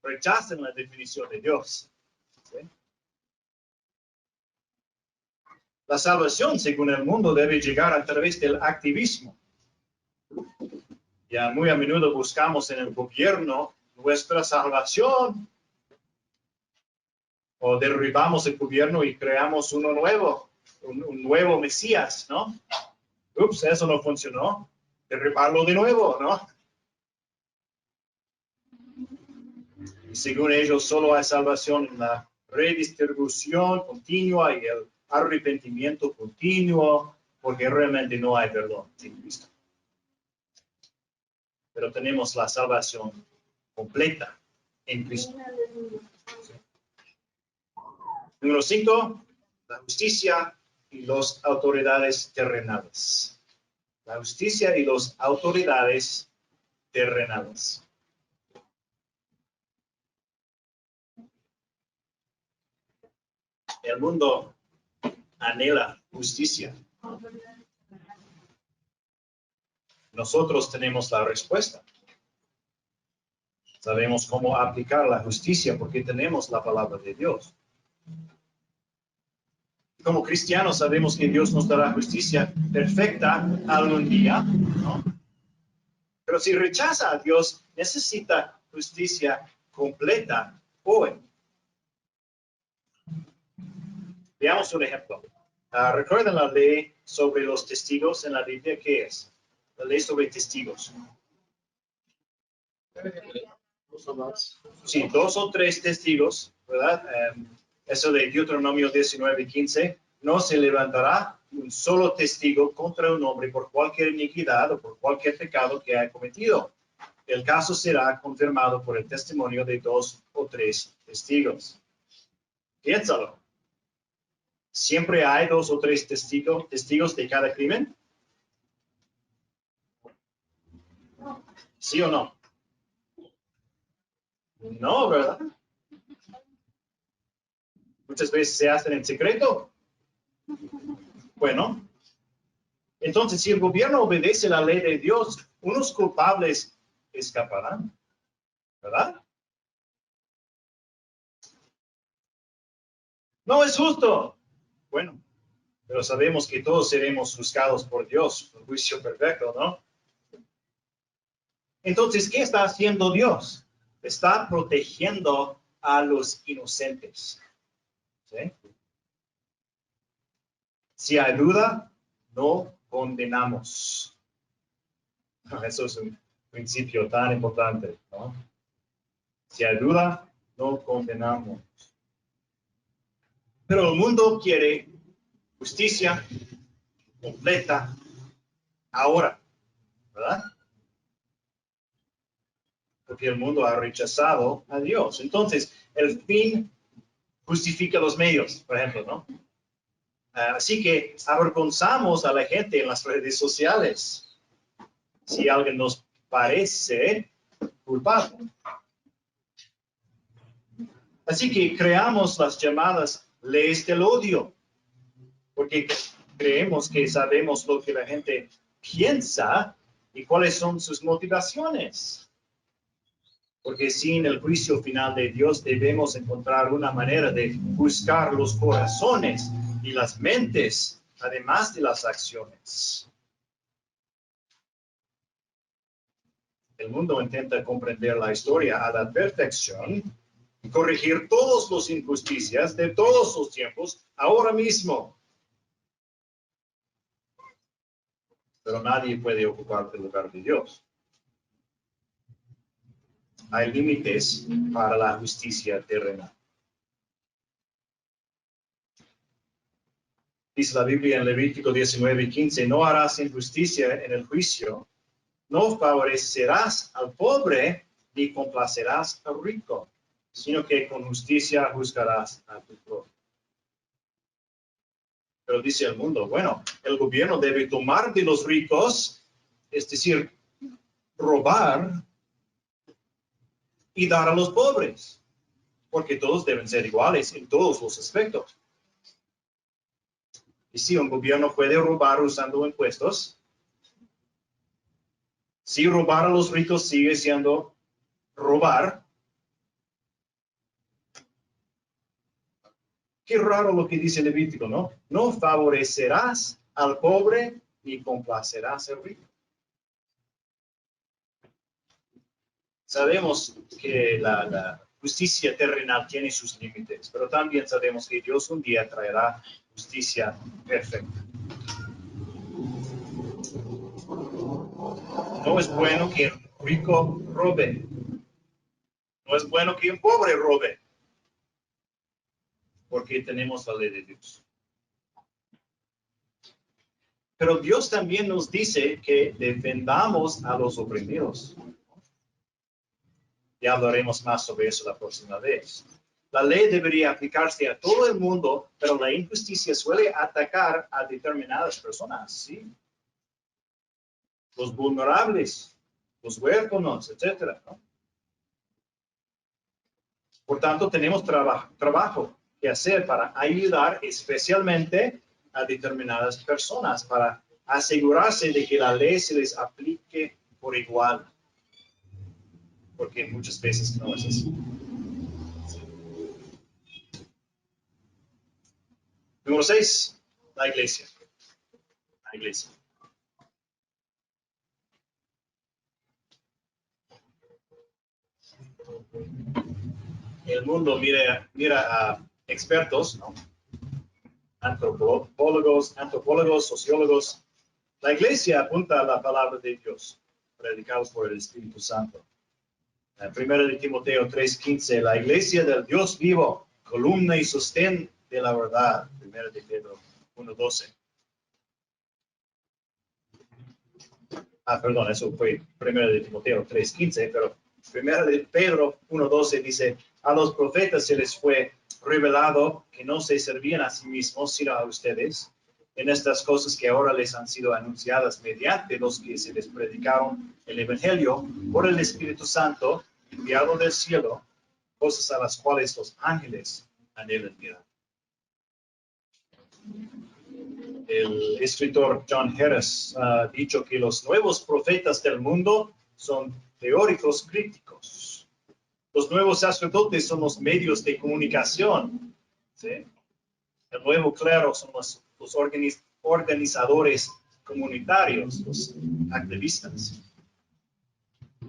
Rechazan la definición de Dios. ¿Sí? La salvación, según el mundo, debe llegar a través del activismo. Ya muy a menudo buscamos en el gobierno nuestra salvación. O derribamos el gobierno y creamos uno nuevo, un nuevo Mesías, ¿no? Ups, eso no funcionó. Derribarlo de nuevo, ¿no? Y según ellos, solo hay salvación en la redistribución continua y el arrepentimiento continuo, porque realmente no hay perdón sin Cristo. Pero tenemos la salvación completa en Cristo. Número 5, la justicia y las autoridades terrenales. La justicia y las autoridades terrenales. El mundo anhela justicia. Nosotros tenemos la respuesta. Sabemos cómo aplicar la justicia porque tenemos la palabra de Dios. Como cristianos sabemos que Dios nos dará justicia perfecta algún día, ¿no? Pero si rechaza a Dios, necesita justicia completa hoy. Veamos un ejemplo. ¿Recuerdan la ley sobre los testigos en la Biblia? ¿Qué es? La ley sobre testigos. Sí, 2 o 3 testigos, ¿verdad? Eso de Deuteronomio 19:15, no se levantará un solo testigo contra un hombre por cualquier iniquidad o por cualquier pecado que haya cometido. El caso será confirmado por el testimonio de 2 o 3 testigos. Piénsalo. ¿Siempre hay 2 o 3 testigos de cada crimen? ¿Sí o no? No, ¿verdad? Muchas veces se hacen en secreto. Bueno, entonces si el gobierno obedece la ley de Dios, unos culpables escaparán, ¿verdad? No es justo. Bueno, pero sabemos que todos seremos juzgados por Dios, por juicio perfecto, ¿no? Entonces, ¿qué está haciendo Dios? Está protegiendo a los inocentes. ¿Sí? Si hay duda, no condenamos. Eso es un principio tan importante, ¿no? Si hay duda, no condenamos. Pero el mundo quiere justicia completa ahora, ¿verdad? Porque el mundo ha rechazado a Dios. Entonces, el fin justifica los medios, por ejemplo, ¿no? Así que avergonzamos a la gente en las redes sociales si alguien nos parece culpable. Así que creamos las llamadas leyes del odio, porque creemos que sabemos lo que la gente piensa y cuáles son sus motivaciones. Porque sin el juicio final de Dios debemos encontrar una manera de buscar los corazones y las mentes, además de las acciones. El mundo intenta comprender la historia a la perfección y corregir todas las injusticias de todos los tiempos ahora mismo. Pero nadie puede ocupar el lugar de Dios. Hay límites para la justicia terrenal. Dice la Biblia en Levítico 19:15, no harás injusticia en el juicio, no favorecerás al pobre ni complacerás al rico, sino que con justicia juzgarás a tu prójimo. Pero dice el mundo, bueno, el gobierno debe tomar de los ricos, es decir, robar y dar a los pobres, porque todos deben ser iguales en todos los aspectos. Y si un gobierno puede robar usando impuestos, si robar a los ricos sigue siendo robar, qué raro lo que dice Levítico, ¿no? No favorecerás al pobre ni complacerás al rico. Sabemos que la justicia terrenal tiene sus límites, pero también sabemos que Dios un día traerá justicia perfecta. No es bueno que el rico robe. No es bueno que un pobre robe. Porque tenemos la ley de Dios. Pero Dios también nos dice que defendamos a los oprimidos. Ya hablaremos más sobre eso la próxima vez. La ley debería aplicarse a todo el mundo, pero la injusticia suele atacar a determinadas personas, ¿sí? Los vulnerables, los huérfanos, etcétera, ¿no? Por tanto, tenemos trabajo que hacer para ayudar especialmente a determinadas personas, para asegurarse de que la ley se les aplique por igual. Porque muchas veces no es así. Número 6, la iglesia. La iglesia. El mundo mira a expertos, ¿no? Antropólogos, sociólogos. La iglesia apunta a la palabra de Dios, predicados por el Espíritu Santo. En 1 de Timoteo 3:15, la iglesia del Dios vivo, columna y sostén de la verdad. 1 de Pedro 1:12. Perdón, eso fue 1 de Timoteo 3:15, pero 1 de Pedro 1:12 dice, a los profetas se les fue revelado que no se servían a sí mismos, sino a ustedes, en estas cosas que ahora les han sido anunciadas mediante los que se les predicaron el Evangelio por el Espíritu Santo, enviado del cielo, cosas a las cuales los ángeles anhelan mirar. El escritor John Harris ha dicho que los nuevos profetas del mundo son teóricos críticos. Los nuevos sacerdotes son los medios de comunicación. ¿Sí? El nuevo clero son los organizadores comunitarios, los activistas.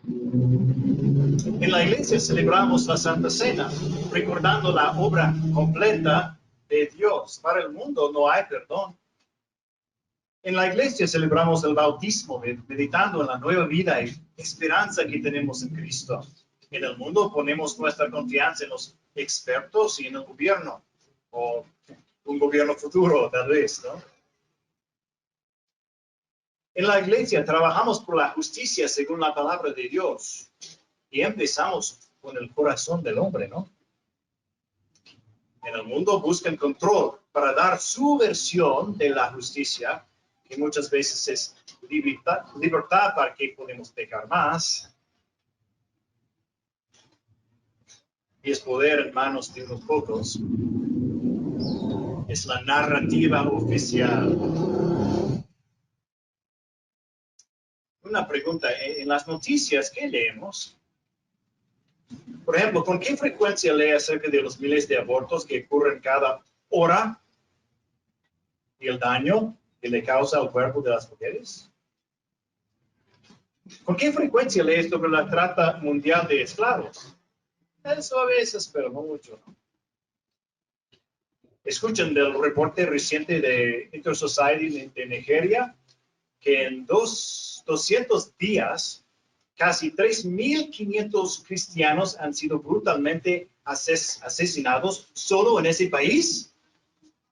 En la iglesia celebramos la Santa Cena, recordando la obra completa de Dios. Para el mundo no hay perdón. En la iglesia celebramos el bautismo, meditando en la nueva vida y esperanza que tenemos en Cristo. En el mundo ponemos nuestra confianza en los expertos y en el gobierno, o un gobierno futuro, tal vez, ¿no? En la iglesia trabajamos por la justicia según la palabra de Dios. Y empezamos con el corazón del hombre, ¿no? En el mundo buscan control para dar su versión de la justicia, que muchas veces es libertad para que podemos pecar más. Y es poder en manos de unos pocos. Es la narrativa oficial. Una pregunta, en las noticias, ¿qué leemos? Por ejemplo, ¿con qué frecuencia lee acerca de los miles de abortos que ocurren cada hora y el daño que le causa al cuerpo de las mujeres? ¿Con qué frecuencia lee sobre la trata mundial de esclavos? Eso a veces, pero no mucho. Escuchan del reporte reciente de Inter-Society de Nigeria, que en 200 días, casi 3.500 cristianos han sido brutalmente asesinados solo en ese país.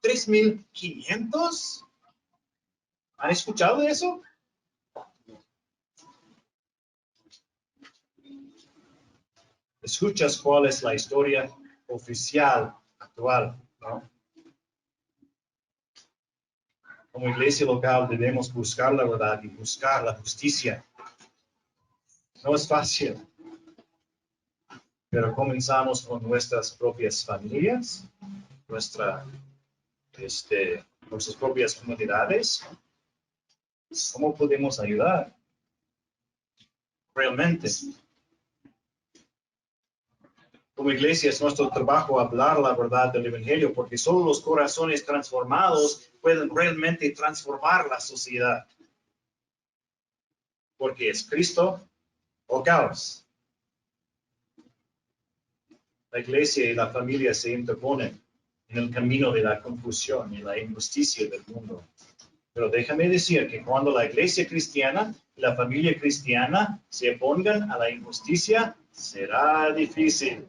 ¿3.500? ¿Han escuchado de eso? Escuchas cuál es la historia oficial actual, ¿no? Como iglesia local debemos buscar la verdad y buscar la justicia. No es fácil, pero comenzamos con nuestras propias familias, nuestras propias comunidades. ¿Cómo podemos ayudar? Realmente. Como iglesia es nuestro trabajo hablar la verdad del Evangelio, porque solo los corazones transformados pueden realmente transformar la sociedad. Porque es Cristo o caos. La iglesia y la familia se interponen en el camino de la confusión y la injusticia del mundo. Pero déjame decir que cuando la iglesia cristiana y la familia cristiana se opongan a la injusticia, será difícil.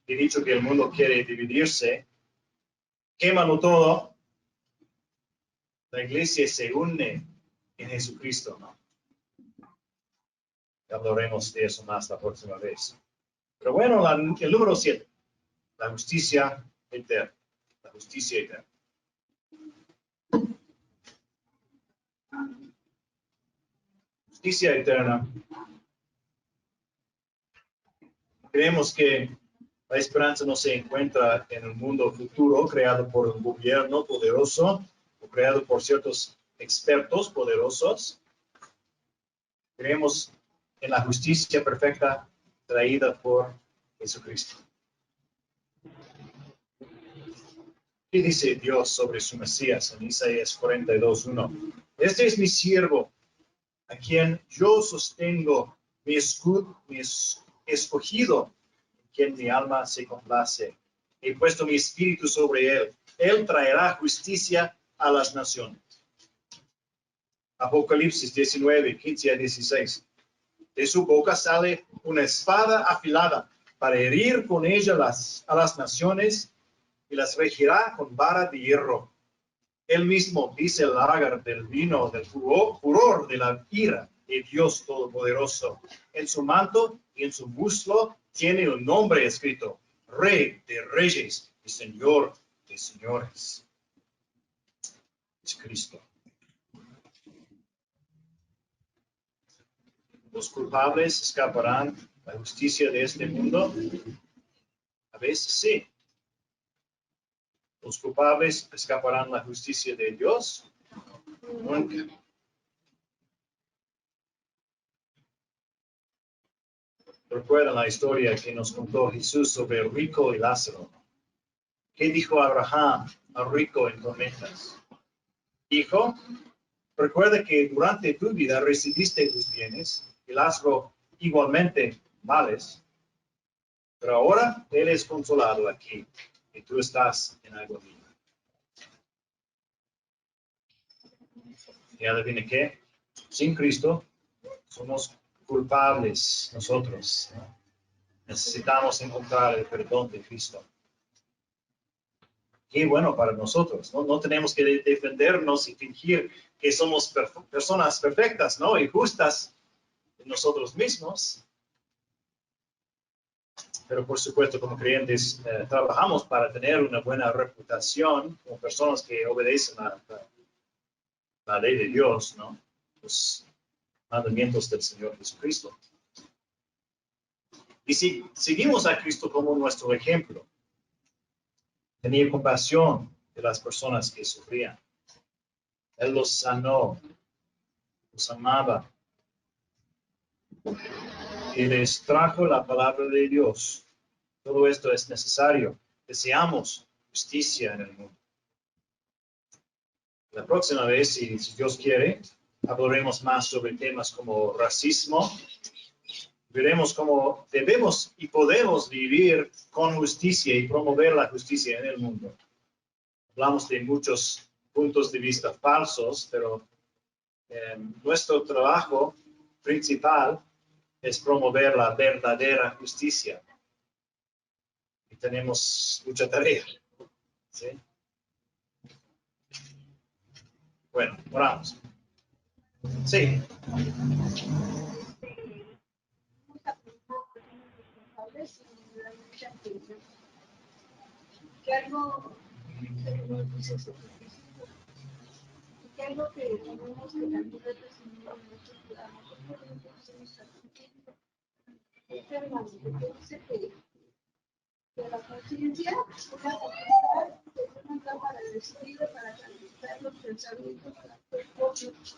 He dicho que el mundo quiere dividirse, quémalo todo. La iglesia se une en Jesucristo, ¿no? Hablaremos de eso más la próxima vez. Pero bueno, el número 7, la justicia eterna. La justicia eterna. Justicia eterna. Creemos que la esperanza no se encuentra en un mundo futuro creado por un gobierno poderoso o creado por ciertos expertos poderosos. Creemos en la justicia perfecta traída por Jesucristo. ¿Qué dice Dios sobre su Mesías en Isaías 42:1? Este es mi siervo, a quien yo sostengo, mi escogido, en quien mi alma se complace. He puesto mi espíritu sobre él. Él traerá justicia a las naciones. Apocalipsis 19:15-16. De su boca sale una espada afilada para herir con ella a las naciones y las regirá con vara de hierro. Él mismo dice el lagar del vino del furor de la ira de Dios Todopoderoso. En su manto y en su muslo tiene un nombre escrito: Rey de Reyes y Señor de Señores. Es Cristo. Los culpables escaparán la justicia de este mundo. A veces sí. ¿Los culpables escaparán la justicia de Dios? Nunca. Recuerdan la historia que nos contó Jesús sobre el rico y Lázaro. ¿Qué dijo Abraham al rico en tormentas? Hijo, recuerda que durante tu vida recibiste tus bienes y Lázaro igualmente males, pero ahora él es consolado aquí y tú estás en agonía. ¿Y adivina qué? Sin Cristo somos culpables nosotros, ¿no? Necesitamos encontrar el perdón de Cristo. Qué bueno para nosotros, ¿no? No tenemos que defendernos y fingir que somos personas perfectas, ¿no? Y justas en nosotros mismos. Pero por supuesto, como creyentes, trabajamos para tener una buena reputación como personas que obedecen a la ley de Dios, ¿no? Los mandamientos del Señor Jesucristo. Y si seguimos a Cristo como nuestro ejemplo, tenía compasión de las personas que sufrían. Él los sanó, los amaba. Y les trajo la palabra de Dios. Todo esto es necesario. Deseamos justicia en el mundo. La próxima vez, si Dios quiere, hablaremos más sobre temas como racismo. Veremos cómo debemos y podemos vivir con justicia y promover la justicia en el mundo. Hablamos de muchos puntos de vista falsos, pero nuestro trabajo principal es promover la verdadera justicia. Y tenemos mucha tarea. ¿Sí? Bueno, oramos. Sí. Que algo que tenemos que también recibir en nuestros planos, porque dice que la conciencia es una cámara de estudio para calificar los pensamientos propios,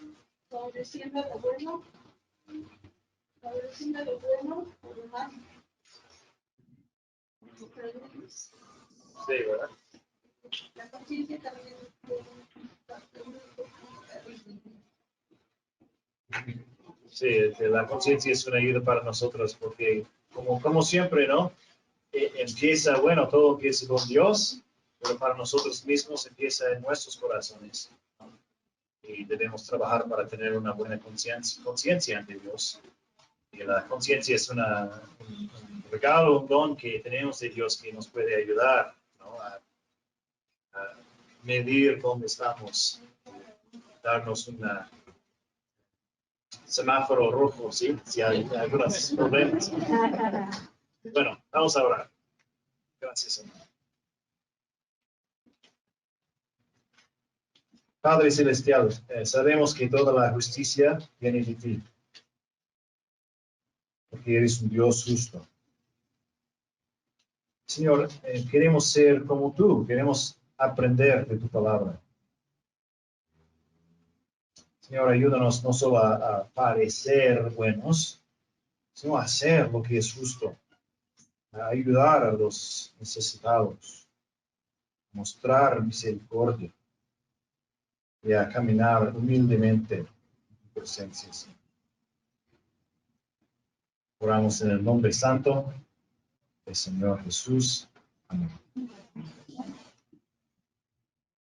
favoreciendo lo bueno, por lo malo. Sí, ¿verdad? La conciencia también Sí, la conciencia es una ayuda para nosotros porque, como siempre, ¿no? Empieza, bueno, todo empieza con Dios, pero para nosotros mismos empieza en nuestros corazones, ¿no? Y debemos trabajar para tener una buena conciencia ante Dios. Y la conciencia es un regalo, un don que tenemos de Dios que nos puede ayudar, ¿no? a medir dónde estamos, darnos una semáforo rojo, ¿sí? Si hay algunos problemas. Bueno, vamos a orar. Gracias, Señor. Padre Celestial, sabemos que toda la justicia viene de ti, porque eres un Dios justo. Señor, queremos ser como tú, queremos aprender de tu palabra. Señor, ayúdanos no solo a parecer buenos, sino a hacer lo que es justo, a ayudar a los necesitados, mostrar misericordia y a caminar humildemente en tu presencia. Oramos en el nombre santo del Señor Jesús. Amén.